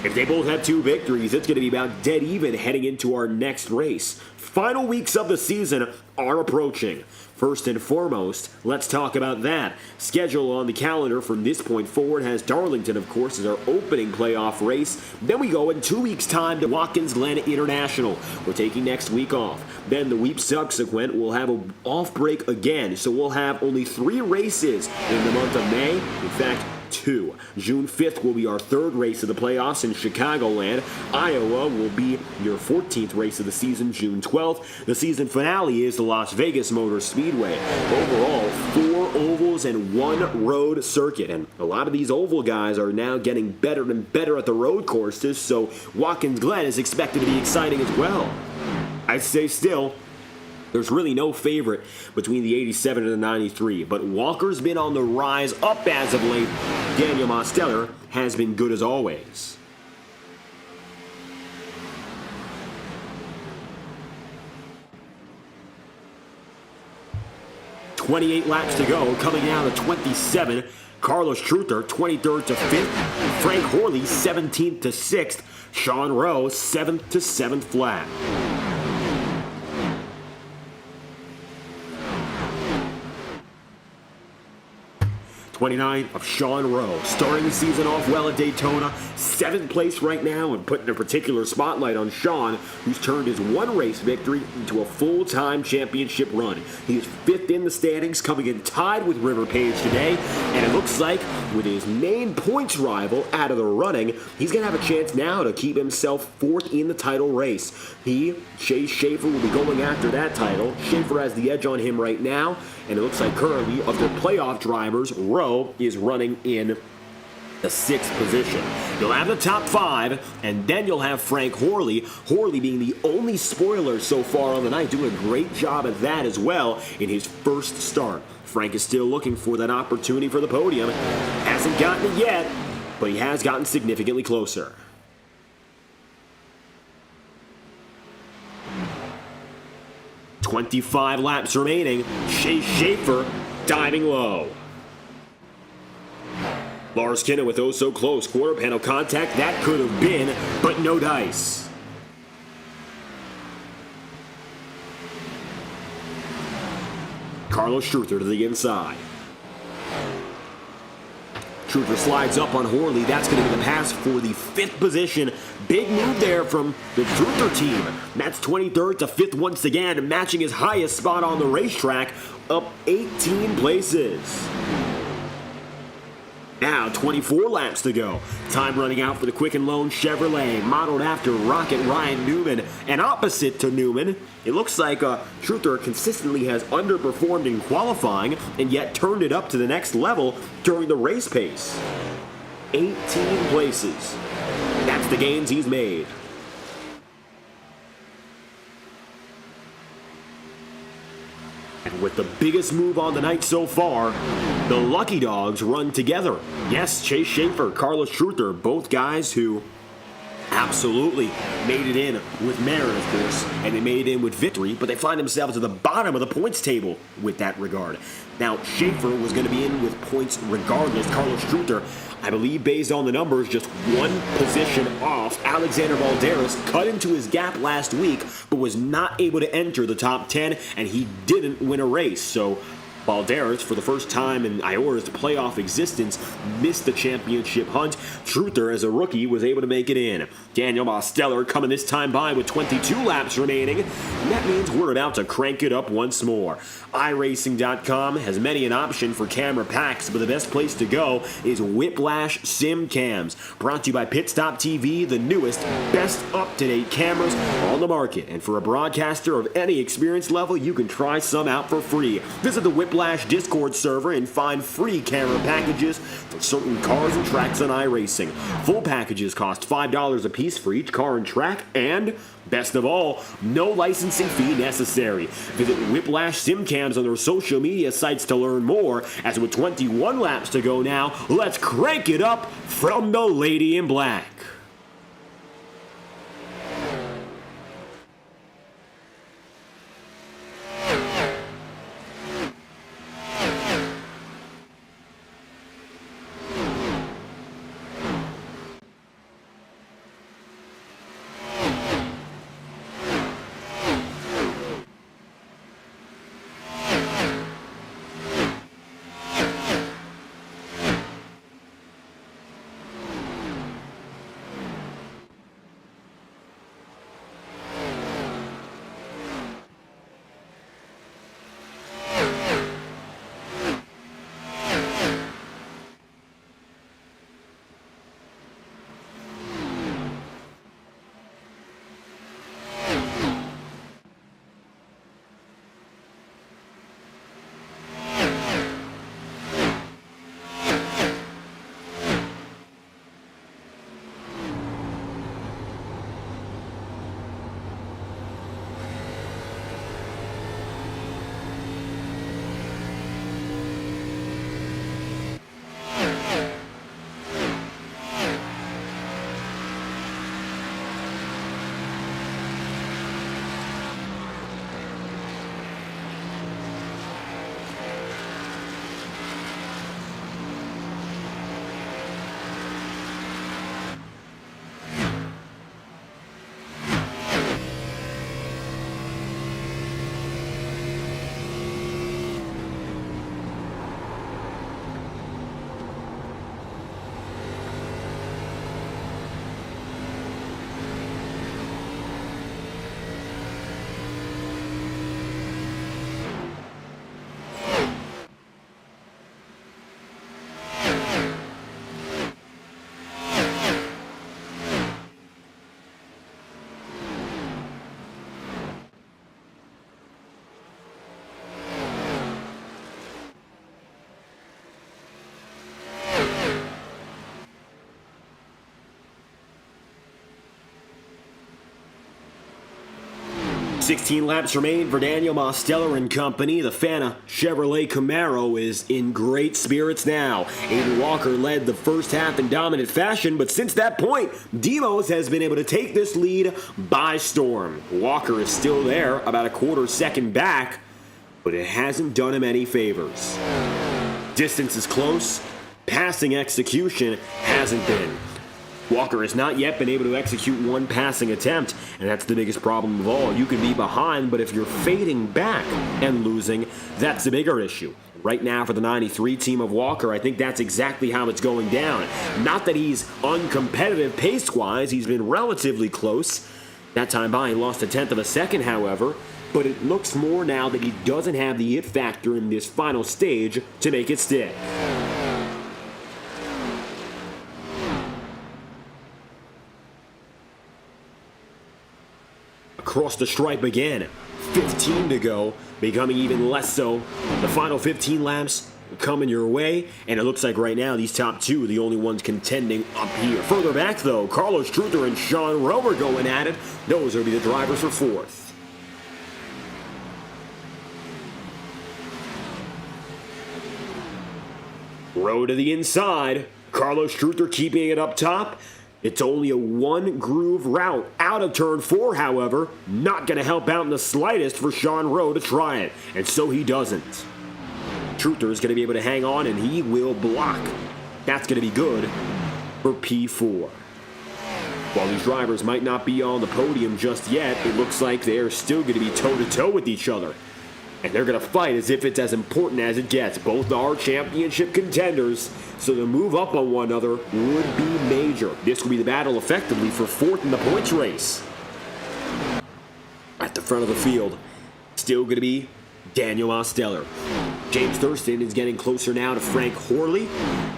If they both have 2 victories, it's going to be about dead even heading into our next race. Final weeks of the season are approaching. First and foremost, let's talk about that. Schedule on the calendar from this point forward has Darlington, of course, as our opening playoff race. Then we go in 2 weeks' time to Watkins Glen International. We're taking next week off. Then the week subsequent, we'll have an off break again. So we'll have only 3 races in the month of May. In fact, 2. June 5th will be our 3rd race of the playoffs in Chicagoland. Iowa will be your 14th race of the season, June 12th. The season finale is the Las Vegas Motor Speedway. Overall, 4 ovals and 1 road circuit. And a lot of these oval guys are now getting better and better at the road courses, so Watkins Glen is expected to be exciting as well. I'd say still, there's really no favorite between the 87 and the 93, but Walker's been on the rise up as of late. Daniel Mosteller has been good as always. 28 laps to go, coming down to 27. Carlos Truther, 23rd to 5th. Frank Horley, 17th to 6th. Sean Rowe, 7th to 7th flat. 29 of Sean Rowe, starting the season off well at Daytona, 7th place right now, and putting a particular spotlight on Sean, who's turned his one race victory into a full-time championship run. He is 5th in the standings, coming in tied with River Page today, and it looks like with his main points rival out of the running, he's going to have a chance now to keep himself 4th in the title race. Chase Schaefer, will be going after that title. Schaefer has the edge on him right now, and it looks like currently of the playoff drivers, Rowe is running in the 6th position. You'll have the top 5, and then you'll have Frank Horley. Horley being the only spoiler so far on the night, doing a great job at that as well in his first start. Frank is still looking for that opportunity for the podium. Hasn't gotten it yet, but he has gotten significantly closer. "25 laps remaining. Chase Schaefer diving low. Lars Kinna with oh so close. Quarter panel contact. That could have been, but no dice. Carlos Truther to the inside. Truther slides up on Horley. That's going to be the pass for the 5th position. Big move there from the Truther team. That's 23rd to 5th once again, matching his highest spot on the racetrack, up 18 places. Now, 24 laps to go. Time running out for the Quicken Loan Chevrolet, modeled after Rocket Ryan Newman. And opposite to Newman, it looks like Truther consistently has underperformed in qualifying and yet turned it up to the next level during the race pace. 18 places. That's the gains he's made. And with the biggest move on the night so far, the Lucky Dogs run together. Yes, Chase Schaefer, Carlos Truther, both guys who absolutely made it in with merit, of course, and they made it in with victory, but they find themselves at the bottom of the points table with that regard. Now, Schaefer was going to be in with points regardless. Carlos Truther, I believe based on the numbers, just one position off. Alexander Valderas cut into his gap last week, but was not able to enter the top 10, and he didn't win a race. So Valderas, for the first time in IORA's playoff existence, missed the championship hunt. Truther, as a rookie, was able to make it in. Daniel Mosteller coming this time by with 22 laps remaining. And that means we're about to crank it up once more. iRacing.com has many an option for camera packs, but the best place to go is Whiplash Sim Cams. Brought to you by Pitstop TV, the newest, best up-to-date cameras on the market. And for a broadcaster of any experience level, you can try some out for free. Visit the Whiplash Discord server and find free camera packages for certain cars and tracks on iRacing. Full packages cost $5 a piece for each car and track, and best of all, no licensing fee necessary. Visit Whiplash SimCams on their social media sites to learn more. As with 21 laps to go now, let's crank it up from the Lady in Black. 16 laps remain for Daniel Mosteller and company. The Fana Chevrolet Camaro is in great spirits now. Aiden Walker led the first half in dominant fashion, but since that point, Demos has been able to take this lead by storm. Walker is still there, about a quarter second back, but it hasn't done him any favors. Distance is close, passing execution hasn't been. Walker has not yet been able to execute one passing attempt, and that's the biggest problem of all. You can be behind, but if you're fading back and losing, that's the bigger issue. Right now for the 93 team of Walker, I think that's exactly how it's going down. Not that he's uncompetitive pace-wise, he's been relatively close. That time by, he lost a tenth of a second, however, but it looks more now that he doesn't have the it factor in this final stage to make it stick. Across the stripe again. 15 to go, becoming even less so. The final 15 laps coming your way, and it looks like right now these top two are the only ones contending up here. Further back though, Carlos Truther and Sean Rowe are going at it. Those will be the drivers for fourth. Rowe to the inside. Carlos Truther keeping it up top. It's only a one-groove route out of turn 4, however. Not going to help out in the slightest for Sean Rowe to try it, and so he doesn't. Truther is going to be able to hang on, and he will block. That's going to be good for P4. While these drivers might not be on the podium just yet, it looks like they're still going to be toe-to-toe with each other. And they're going to fight as if it's as important as it gets. Both are championship contenders, so the move up on one another would be major. This will be the battle effectively for fourth in the points race. At the front of the field, still going to be Daniel Mosteller. James Thurston is getting closer now to Frank Horley.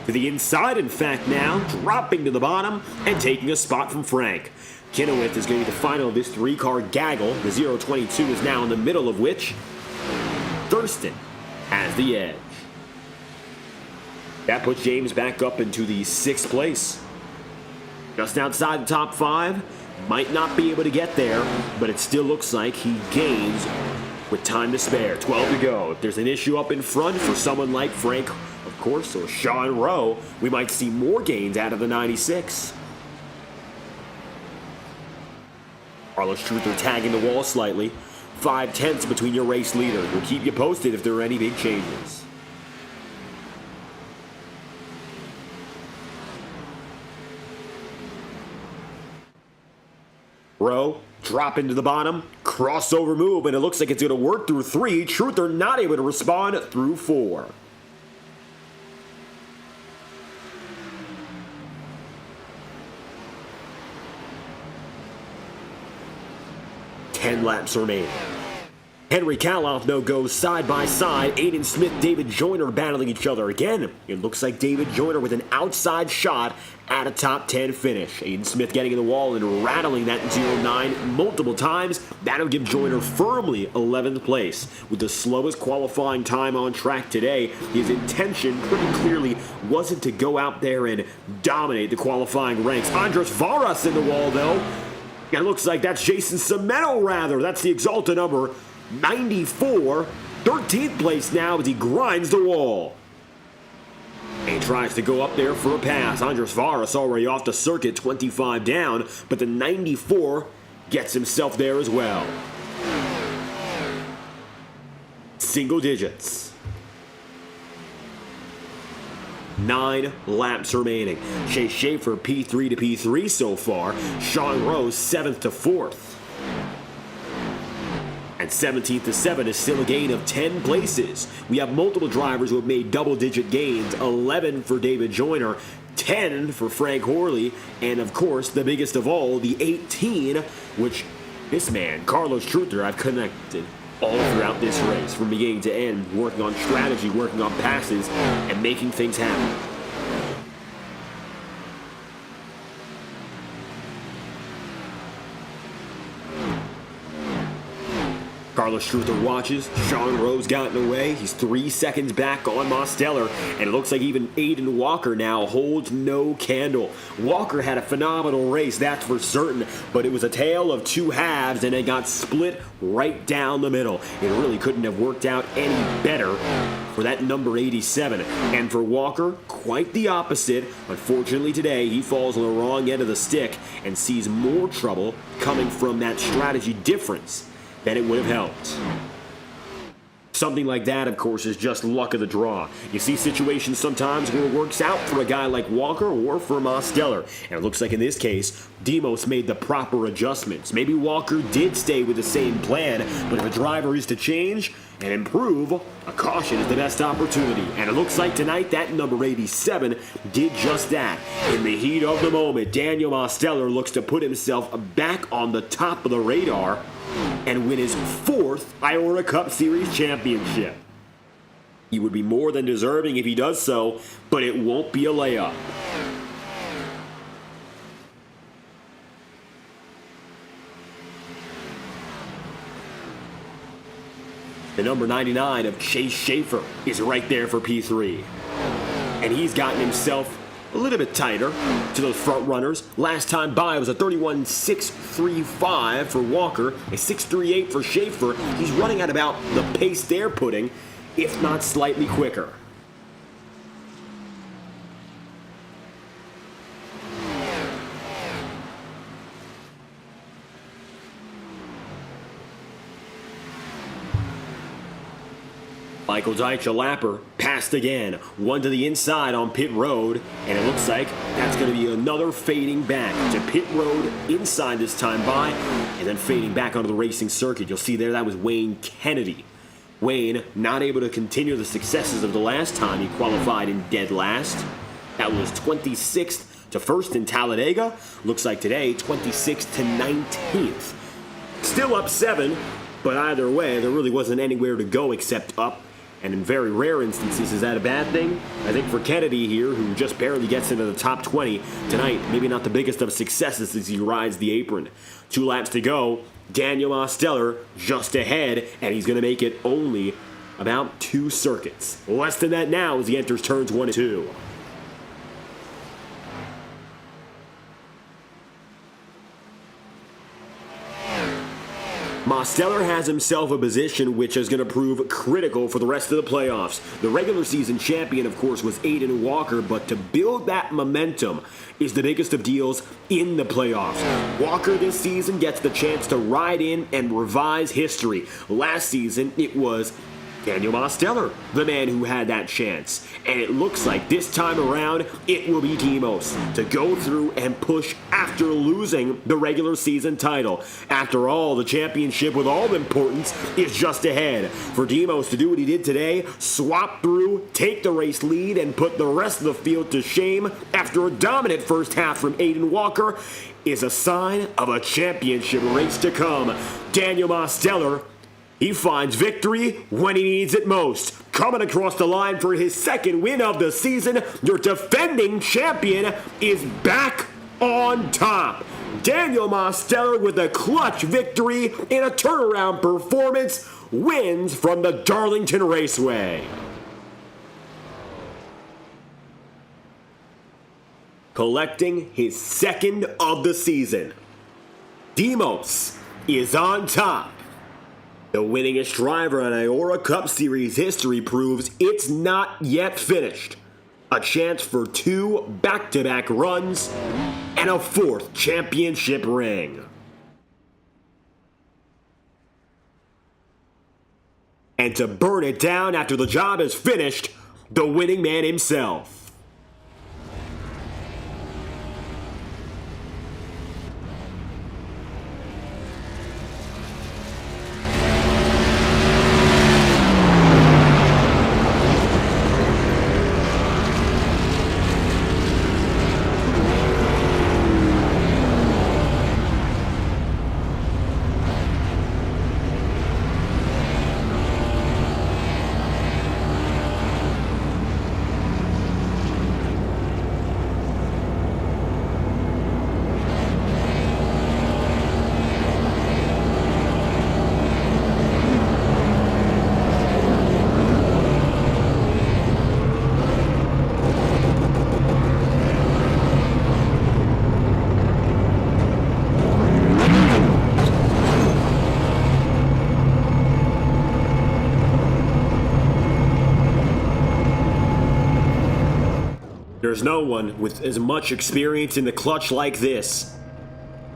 To the inside, in fact, now, dropping to the bottom and taking a spot from Frank. Kennewick is going to be the final of this three-car gaggle. The 022 is now in the middle of which Thurston has the edge. That puts James back up into the 6th place. Just outside the top 5. Might not be able to get there, but it still looks like he gains with time to spare. 12 to go. If there's an issue up in front for someone like Frank, of course, or Sean Rowe, we might see more gains out of the 96. Carlos Truther tagging the wall slightly. 5/10 between your race leader. We'll keep you posted if there are any big changes. Rowe, drop into the bottom, crossover move, and it looks like it's going to work through 3. Truther not able to respond through 4. Laps remain. Henry Kaloff, though, goes side by side. Aiden Smith, David Joyner battling each other again. It looks like David Joyner with an outside shot at a top 10 finish. Aiden Smith getting in the wall and rattling that 09 multiple times. That'll give Joyner firmly 11th place. With the slowest qualifying time on track today, his intention pretty clearly wasn't to go out there and dominate the qualifying ranks. Andres Varas in the wall, though. It looks like that's Jason Cimento, rather. That's the Exalta number 94. 13th place now as he grinds the wall. And tries to go up there for a pass. Andres Varas already off the circuit, 25 down, but the 94 gets himself there as well. Single digits. 9 laps remaining. Chase Schaefer P3 to P3 so far. Sean Rowe 7th to 4th. And 17th to 7 is still a gain of 10 places. We have multiple drivers who have made double-digit gains. 11 for David Joyner, 10 for Frank Horley, and of course, the biggest of all, the 18, which this man, Carlos Truther, I've connected all throughout this race, from beginning to end, working on strategy, working on passes, and making things happen. Carlos Struther watches. Sean Rose got in the way. He's 3 seconds back on Mosteller, and it looks like even Aiden Walker now holds no candle. Walker had a phenomenal race, that's for certain, but it was a tale of two halves, and it got split right down the middle. It really couldn't have worked out any better for that number 87. And for Walker, quite the opposite. Unfortunately today, he falls on the wrong end of the stick and sees more trouble coming from that strategy difference than it would have helped. Something like that, of course, is just luck of the draw. You see situations sometimes where it works out for a guy like Walker or for Mosteller. And it looks like in this case, Demos made the proper adjustments. Maybe Walker did stay with the same plan, but if a driver is to change and improve, a caution is the best opportunity. And it looks like tonight that number 87 did just that. In the heat of the moment, Daniel Mosteller looks to put himself back on the top of the radar and win his 4th IORA Cup Series championship. He would be more than deserving if he does so, but it won't be a layup. The number 99 of Chase Schaefer is right there for P3. And he's gotten himself a little bit tighter to those front runners. Last time by was a 31.635 for Walker, a 6.38 for Schaefer. He's running at about the pace they're putting, if not slightly quicker. Michael Deitch, lapper, passed again. One to the inside on pit road, and it looks like that's going to be another fading back to pit road inside this time by, and then fading back onto the racing circuit. You'll see there that was Wayne Kennedy. Wayne not able to continue the successes of the last time he qualified in dead last. That was 26th to 1st in Talladega. Looks like today, 26th to 19th. Still up 7, but either way, there really wasn't anywhere to go except up. And in very rare instances, is that a bad thing? I think for Kennedy here, who just barely gets into the top 20 tonight, maybe not the biggest of successes as he rides the apron. 2 laps to go. Daniel Mosteller just ahead, and he's going to make it only about 2 circuits. Less than that now as he enters turns 1 and 2. Mosteller has himself a position which is going to prove critical for the rest of the playoffs. The regular season champion, of course, was Aiden Walker, but to build that momentum is the biggest of deals in the playoffs. Walker this season gets the chance to ride in and revise history. Last season, it was Daniel Mosteller, the man who had that chance. And it looks like this time around, it will be Demos to go through and push after losing the regular season title. After all, the championship with all importance is just ahead. For Demos to do what he did today, swap through, take the race lead, and put the rest of the field to shame after a dominant first half from Aiden Walker is a sign of a championship race to come. Daniel Mosteller, he finds victory when he needs it most. Coming across the line for his 2nd win of the season, your defending champion is back on top. Daniel Mosteller with a clutch victory in a turnaround performance wins from the Darlington Raceway. Collecting his 2nd of the season, Demos is on top. The winningest driver in IORA Cup Series history proves it's not yet finished. A chance for 2 back-to-back runs and a 4th championship ring. And to burn it down after the job is finished, the winning man himself. There's no one with as much experience in the clutch like this,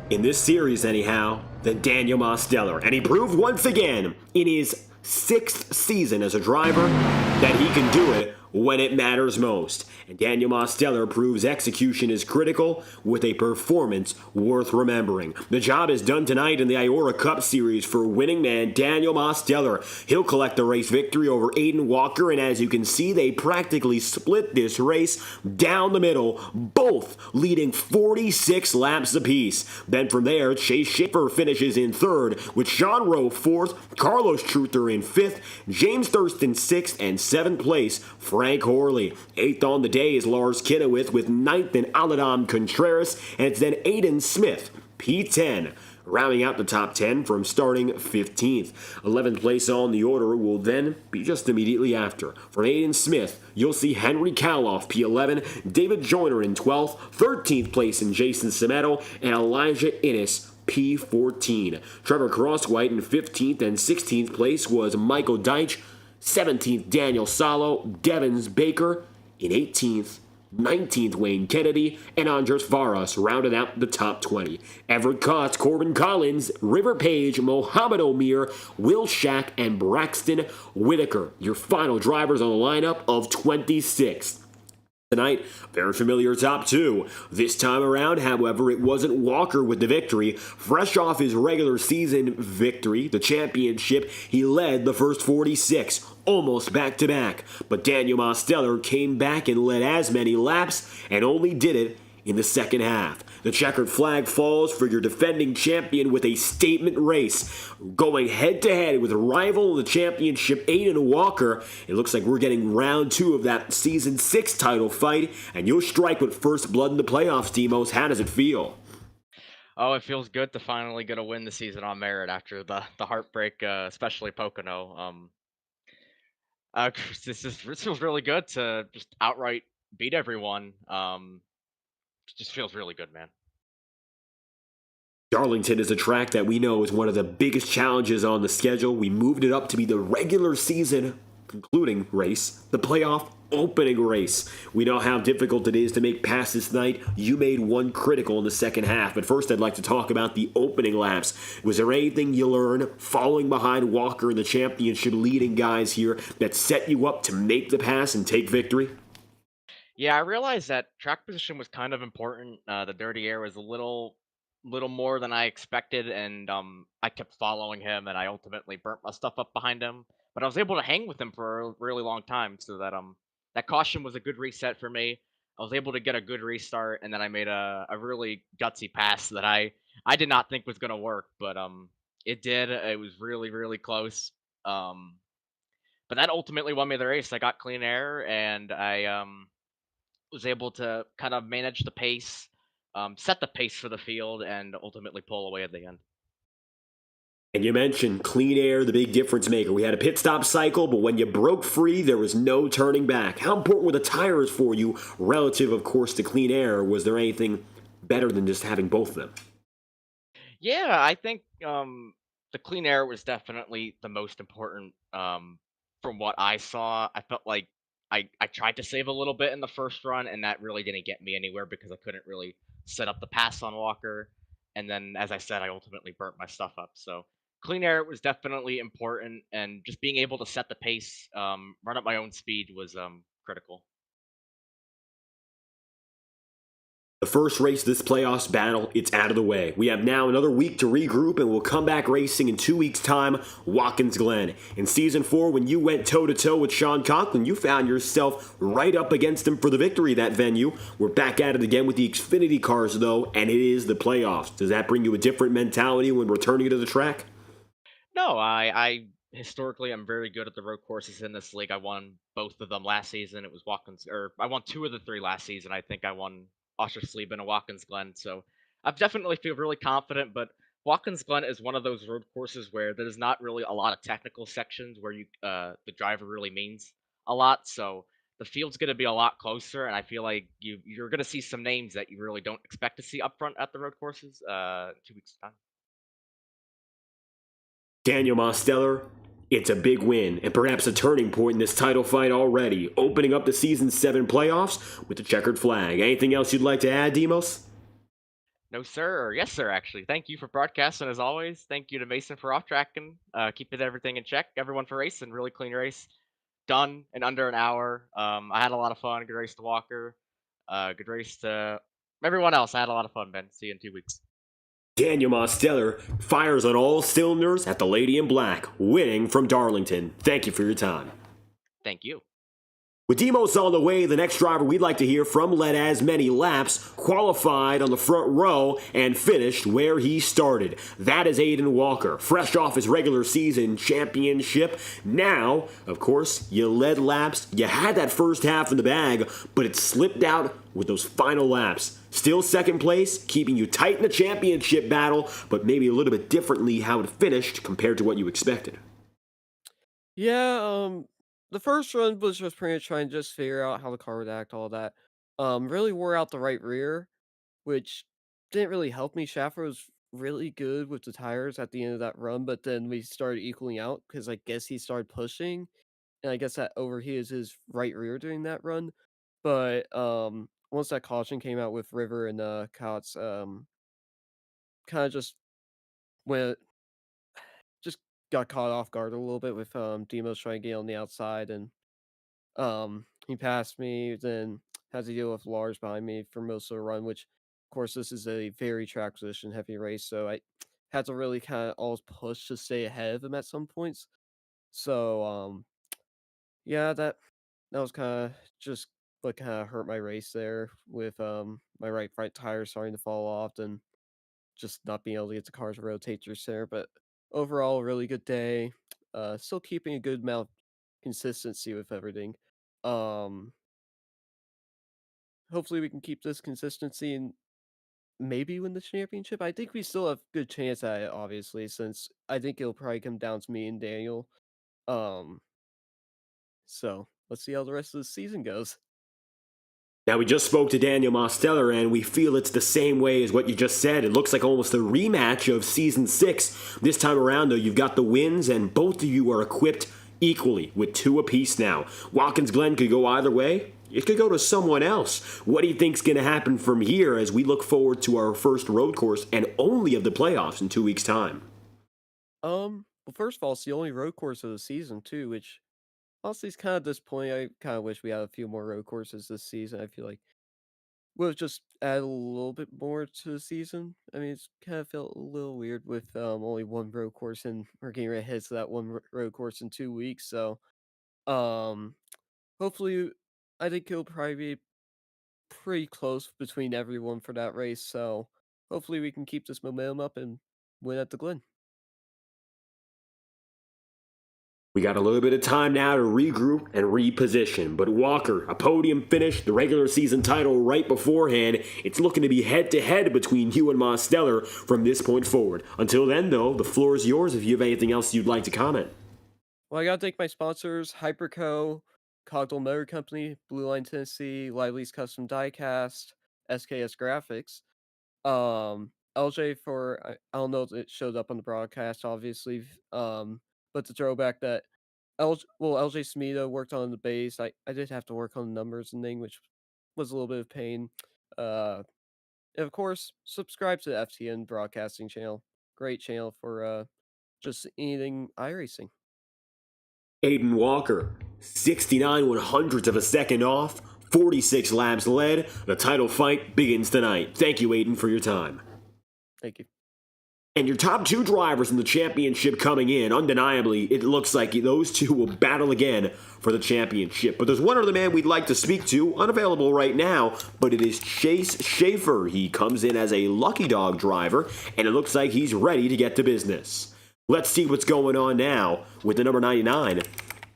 in this series anyhow, than Daniel Mosteller. And he proved once again in his 6th season as a driver that he can do it when it matters most. And Daniel Mosteller proves execution is critical with a performance worth remembering. The job is done tonight in the IORA Cup Series for winning man Daniel Mosteller. He'll collect the race victory over Aiden Walker, and as you can see, they practically split this race down the middle, both leading 46 laps apiece. Then from there, Chase Schiffer finishes in 3rd, with Sean Rowe 4th, Carlos Truther in 5th, James Thurston 6th, and 7th place, Frank Horley. 8th on the day is Lars Kinnewith with 9th and Aladam Contreras, and it's then Aiden Smith, P10. Rounding out the top 10 from starting 15th. 11th place on the order will then be just immediately after. For Aiden Smith, you'll see Henry Kaloff, P11, David Joyner in 12th, 13th place in Jason Semedo, and Elijah Innes, P14. Trevor Crosswhite in 15th and 16th place was Michael Deitch, 17th Daniel Salo, Devins Baker in 18th, 19th Wayne Kennedy, and Andres Varas rounded out the top 20. Everett Cox, Corbin Collins, River Page, Mohamed Omir, Will Shack, and Braxton Whitaker, your final drivers on the lineup of 26. Tonight, very familiar top 2. This time around, however, it wasn't Walker with the victory. Fresh off his regular season victory, the championship, he led the first 46, almost back-to-back. But Daniel Mosteller came back and led as many laps, and only did it in the second half. The checkered flag falls for your defending champion with a statement race. Going head-to-head with rival in the championship, Aiden Walker. It looks like we're getting round 2 of that Season 6 title fight, and you'll strike with first blood in the playoffs, Demos. How does it feel? Oh, it feels good to finally get a win this season on merit after the heartbreak, especially Pocono. This feels really good to just outright beat everyone. It just feels really good, man. Darlington is a track that we know is one of the biggest challenges on the schedule. We moved it up to be the regular season concluding race, the playoff opening race. We know how difficult it is to make passes tonight. You made one critical in the second half. But first, I'd like to talk about the opening laps. Was there anything you learned following behind Walker and the championship leading guys here that set you up to make the pass and take victory? Yeah, I realized that track position was kind of important. The dirty air was a little more than I expected, and I kept following him, and I ultimately burnt my stuff up behind him. But I was able to hang with him for a really long time, so that that caution was a good reset for me. I was able to get a good restart, and then I made a really gutsy pass that I did not think was gonna work, but it did. It was really close. Um, but that ultimately won me the race. I got clean air, and I was able to kind of manage the pace, set the pace for the field, and ultimately pull away at the end. And you mentioned clean air, the big difference maker. We had a pit stop cycle, but when you broke free, there was no turning back. How important were the tires for you relative, of course, to clean air? Was there anything better than just having both of them? Yeah, I think the clean air was definitely the most important. From what I saw, I felt like I tried to save a little bit in the first run, and that really didn't get me anywhere because I couldn't really set up the pass on Walker. And then, as I said, I ultimately burnt my stuff up. So clean air was definitely important, and just being able to set the pace, run at my own speed was critical. The first race of this playoffs battle, it's out of the way. We have now another week to regroup, and we'll come back racing in 2 weeks' time, Watkins Glen. In Season 4, when you went toe-to-toe with Sean Conklin, you found yourself right up against him for the victory that venue. We're back at it again with the Xfinity cars, though, and it is the playoffs. Does that bring you a different mentality when returning to the track? No, I historically am very good at the road courses in this league. I won both of them last season. It was Watkins, or I won two of the three last season. I think I won Osher and a Watkins Glen. So I definitely feel really confident. But Watkins Glen is one of those road courses where there's not really a lot of technical sections where the driver really means a lot. So the field's going to be a lot closer, and I feel like you're going to see some names that you really don't expect to see up front at the road courses. 2 weeks time. Daniel Mosteller, It's a big win, and perhaps a turning point in this title fight already, opening up the Season 7 playoffs with the checkered flag. Anything else you'd like to add, Demos? No, sir. Or yes, sir, actually. Thank you for broadcasting as always. Thank you to Mason for off tracking, keeping everything in check. Everyone for racing. Really clean race. Done in under an hour. I had a lot of fun. Good race to Walker. Good race to everyone else. I had a lot of fun, Ben. See you in 2 weeks. Daniel Mosteller fires on all cylinders at the Lady in Black, winning from Darlington. Thank you for your time. Thank you. With Demos on the way, the next driver we'd like to hear from led as many laps, qualified on the front row, and finished where he started. That is Aiden Walker, fresh off his regular season championship. Now, of course, you led laps, you had that first half in the bag, but it slipped out with those final laps. Still second place, keeping you tight in the championship battle, but maybe a little bit differently how it finished compared to what you expected. Yeah, the first run was just pretty much trying to just figure out how the car would act, all that. Really wore out the right rear, which didn't really help me. Schaffer was really good with the tires at the end of that run, but then we started equaling out because I guess he started pushing, and I guess that overheated his right rear during that run. But once that caution came out with River and Cots, kind of went just got caught off guard a little bit with Demos trying to get on the outside, and he passed me, then had to deal with Lars behind me for most of the run, which, of course, this is a very track position heavy race, so I had to really kind of always push to stay ahead of him at some points. So, yeah, that was kind of just what kind of hurt my race there with my right front tire starting to fall off and just not being able to get the car to rotate through center. But overall, really good day. Still keeping a good amount of consistency with everything. Um, Hopefully we can keep this consistency and maybe win the championship. I think we still have good chance at it, obviously, since I think it'll probably come down to me and Daniel. Um, so let's see how the rest of the season goes. Now, we just spoke to Daniel Mosteller, and we feel it's the same way as what you just said. It looks like almost a rematch of Season 6. This time around, though, you've got the wins, and both of you are equipped equally with 2 apiece now. Watkins Glen could go either way. It could go to someone else. What do you think's going to happen from here as we look forward to our first road course and only of the playoffs in 2 weeks' time? Well, first of all, it's the only road course of the season too, which honestly is kind of disappointing. I kind of wish we had a few more road courses this season. I feel like we'll just add a little bit more to the season. I mean, it's kind of felt a little weird with only one road course, and we're getting right ahead to that one road course in 2 weeks. So, um, hopefully, I think it'll probably be pretty close between everyone for that race. So, hopefully, we can keep this momentum up and win at the Glen. We got a little bit of time now to regroup and reposition, but Walker, a podium finish, the regular season title right beforehand. It's looking to be head-to-head between you and Mosteller from this point forward. Until then, though, the floor is yours if you have anything else you'd like to comment. Well, I gotta thank my sponsors: Hyperco, Cogdal Motor Company, Blue Line Tennessee, Lively's Custom Diecast, SKS Graphics. LJ for I don't know if it showed up on the broadcast, obviously. But the throwback that LJ Smita worked on the base. I did have to work on the numbers and thing, which was a little bit of pain. Uh, and of course, subscribe to the FTN Broadcasting channel. Great channel for just anything iRacing. Aiden Walker, 69 100ths of a second off, 46 laps led. The title fight begins tonight. Thank you, Aiden, for your time. Thank you. And your top 2 drivers in the championship coming in, undeniably, it looks like those 2 will battle again for the championship. But there's one other man we'd like to speak to, unavailable right now, but it is Chase Schaefer. He comes in as a lucky dog driver, and it looks like he's ready to get to business. Let's see what's going on now with the number 99.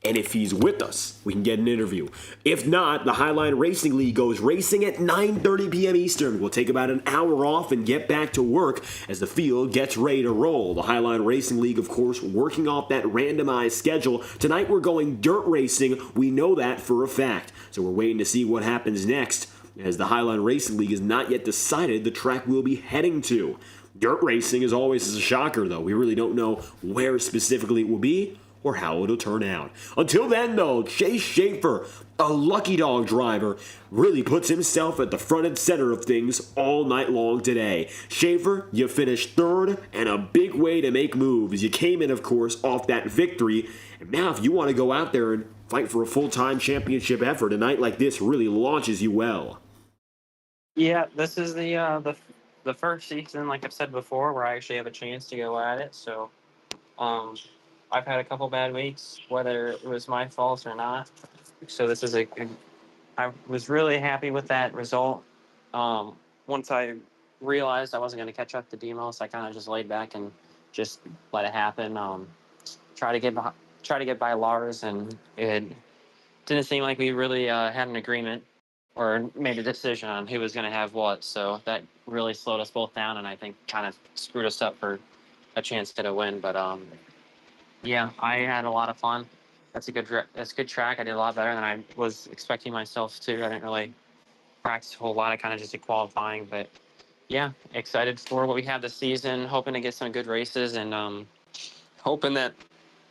And if he's with us, we can get an interview. If not, the Highline Racing League goes racing at 9:30 p.m. Eastern. We'll take about an hour off and get back to work as the field gets ready to roll. The Highline Racing League, of course, working off that randomized schedule. Tonight we're going dirt racing. We know that for a fact. So we're waiting to see what happens next, as the Highline Racing League has not yet decided the track we'll be heading to. Dirt racing is always a shocker, though. We really don't know where specifically it will be or how it'll turn out. Until then, though, Chase Schaefer, a lucky dog driver, really puts himself at the front and center of things all night long today. Schaefer, you finished third, and a big way to make moves. You came in, of course, off that victory, and now if you want to go out there and fight for a full-time championship effort, a night like this really launches you well. Yeah, this is the first season, like I've said before, where I actually have a chance to go at it. So, I've had a couple bad weeks, whether it was my fault or not. So this is I was really happy with that result. Once I realized I wasn't going to catch up to Demos, I kind of just laid back and just let it happen. Try to get by Lars, and it didn't seem like we really had an agreement or made a decision on who was going to have what. So that really slowed us both down, and I think kind of screwed us up for a chance to win. But yeah, I had a lot of fun. That's a good track. I did a lot better than I was expecting myself to. I didn't really practice a whole lot. I kind of just did qualifying, but yeah, excited for what we have this season. Hoping to get some good races, and hoping that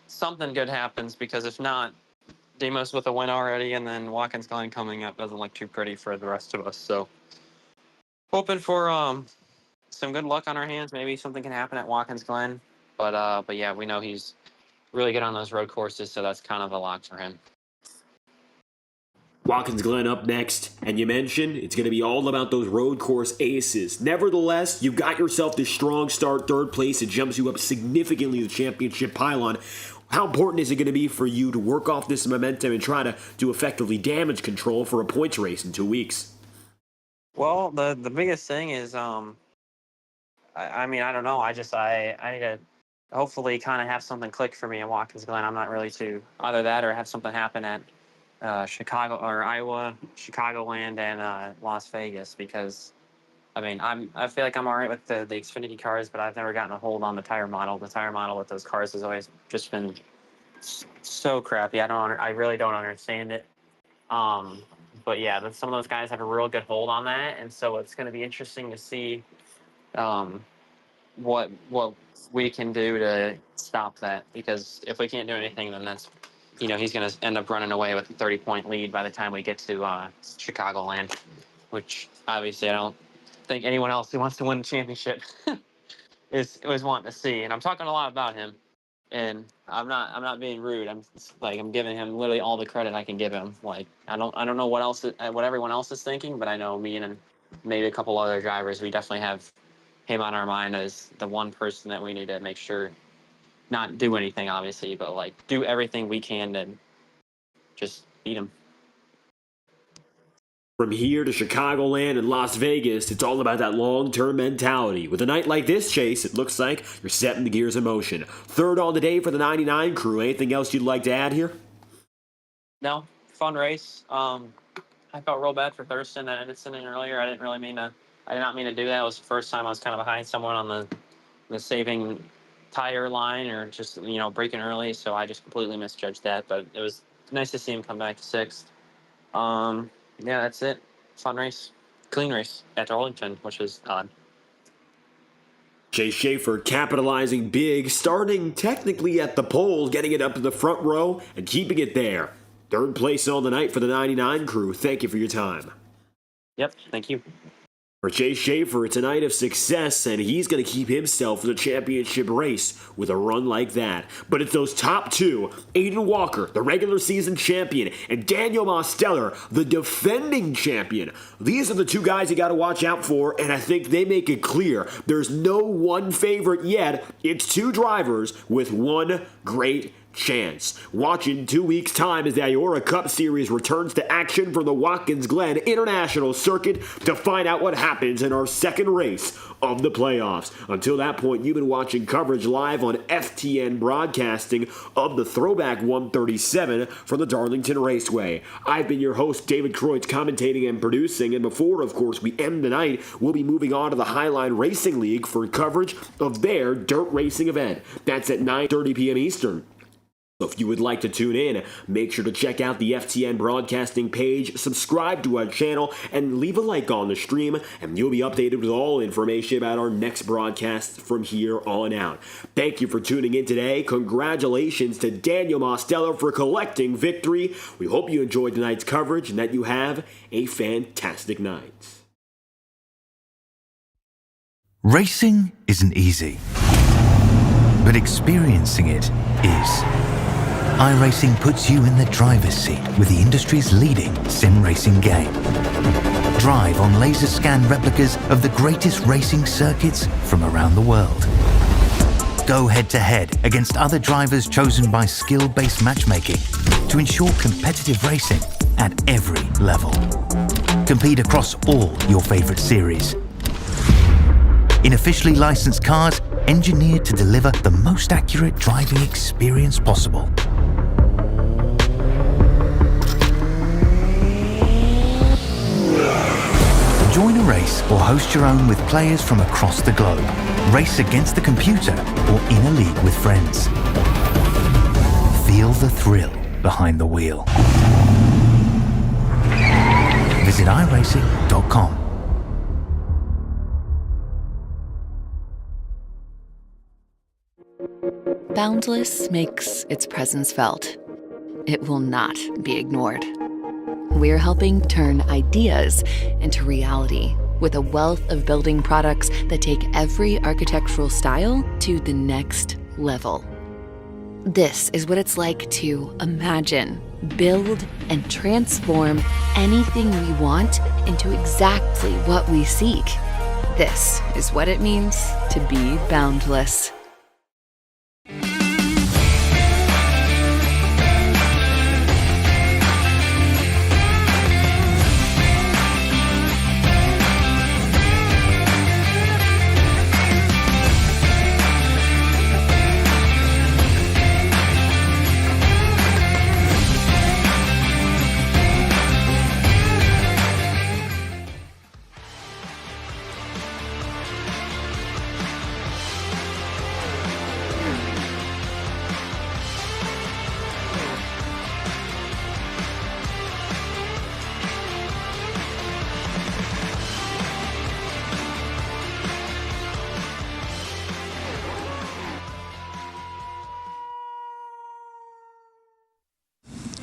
something good happens, because if not, Demos with a win already, and then Watkins Glen coming up doesn't look too pretty for the rest of us. So hoping for some good luck on our hands. Maybe something can happen at Watkins Glen, but yeah, we know he's really good on those road courses, so that's kind of a lock for him. Watkins Glen up next, and you mentioned it's going to be all about those road course aces. Nevertheless, you've got yourself this strong start, third place. It jumps you up significantly to the championship pylon. How important is it going to be for you to work off this momentum and try to do effectively damage control for a points race in 2 weeks? Well, the biggest thing is, I mean, I don't know. I need to hopefully kind of have something click for me at Watkins Glen. I'm not really too either that or have something happen at Chicago or Iowa, Chicagoland, and Las Vegas, because I mean, I feel like I'm all right with the Xfinity cars, but I've never gotten a hold on the tire model. The tire model with those cars has always just been so crappy. I really don't understand it. But yeah, some of those guys have a real good hold on that, and so it's going to be interesting to see what we can do to stop that. Because if we can't do anything, then that's, he's going to end up running away with a 30-point lead by the time we get to Chicagoland, which obviously I don't think anyone else who wants to win the championship is wanting to see. And I'm talking a lot about him, and I'm not being rude. I'm giving him literally all the credit I can give him. Like, I don't know what everyone else is thinking, but I know me and maybe a couple other drivers, we definitely have him on our mind as the one person that we need to make sure not do anything, obviously, but like do everything we can to just beat him. From here to Chicagoland and Las Vegas, it's all about that long-term mentality. With a night like this, Chase, it looks like you're setting the gears in motion. Third on the day for the 99 crew. Anything else you'd like to add here? No, fun race. I felt real bad for Thurston that incident earlier. I did not mean to do that. It was the first time I was kind of behind someone on the saving tire line, or just braking early. So I just completely misjudged that. But it was nice to see him come back to sixth. Yeah, that's it. Fun race. Clean race at Darlington, which is odd. Chase Schaefer capitalizing big, starting technically at the pole, getting it up to the front row, and keeping it there. Third place on the night for the 99 crew. Thank you for your time. Yep, thank you. For Chase Schaefer, it's a night of success, and he's going to keep himself in the championship race with a run like that. But it's those top two, Aiden Walker, the regular season champion, and Daniel Mosteller, the defending champion. These are the two guys you got to watch out for, and I think they make it clear there's no one favorite yet. It's two drivers with one great chance. Watch in 2 weeks' time as the IORA Cup Series returns to action from the Watkins Glen International Circuit to find out what happens in our second race of the playoffs. Until that point, you've been watching coverage live on FTN Broadcasting of the Throwback 137 from the Darlington Raceway. I've been your host, David Kreutz, commentating and producing, and before, of course, we end the night, we'll be moving on to the Highline Racing League for coverage of their dirt racing event. That's at 9:30 p.m. Eastern. So if you would like to tune in, make sure to check out the FTN Broadcasting page, subscribe to our channel, and leave a like on the stream, and you'll be updated with all information about our next broadcast from here on out. Thank you for tuning in today. Congratulations to Daniel Mostello for collecting victory. We hope you enjoyed tonight's coverage and that you have a fantastic night. Racing isn't easy, but experiencing it is. iRacing puts you in the driver's seat with the industry's leading sim racing game. Drive on laser scan replicas of the greatest racing circuits from around the world. Go head-to-head against other drivers chosen by skill-based matchmaking to ensure competitive racing at every level. Compete across all your favorite series. In officially licensed cars, engineered to deliver the most accurate driving experience possible. Join a race or host your own with players from across the globe. Race against the computer or in a league with friends. Feel the thrill behind the wheel. Visit iRacing.com. Boundless makes its presence felt. It will not be ignored. We're helping turn ideas into reality with a wealth of building products that take every architectural style to the next level. This is what it's like to imagine, build, and transform anything we want into exactly what we seek. This is what it means to be boundless.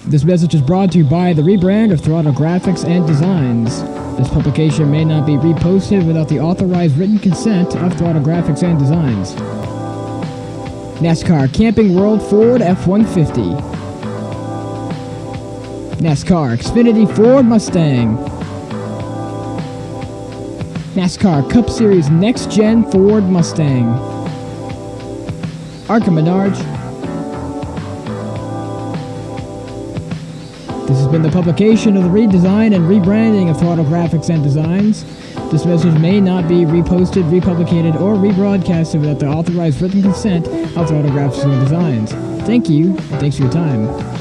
This message is brought to you by the rebrand of Throttle Graphics and Designs. This publication may not be reposted without the authorized written consent of Throttle Graphics and Designs. NASCAR Camping World Ford F-150. NASCAR Xfinity Ford Mustang. NASCAR Cup Series Next-Gen Ford Mustang. Arca Menards. This has been the publication of the redesign and rebranding of Throttle Graphics and Designs. This message may not be reposted, republicated, or rebroadcasted without the authorized written consent of Throttle Graphics and Designs. Thank you, and thanks for your time.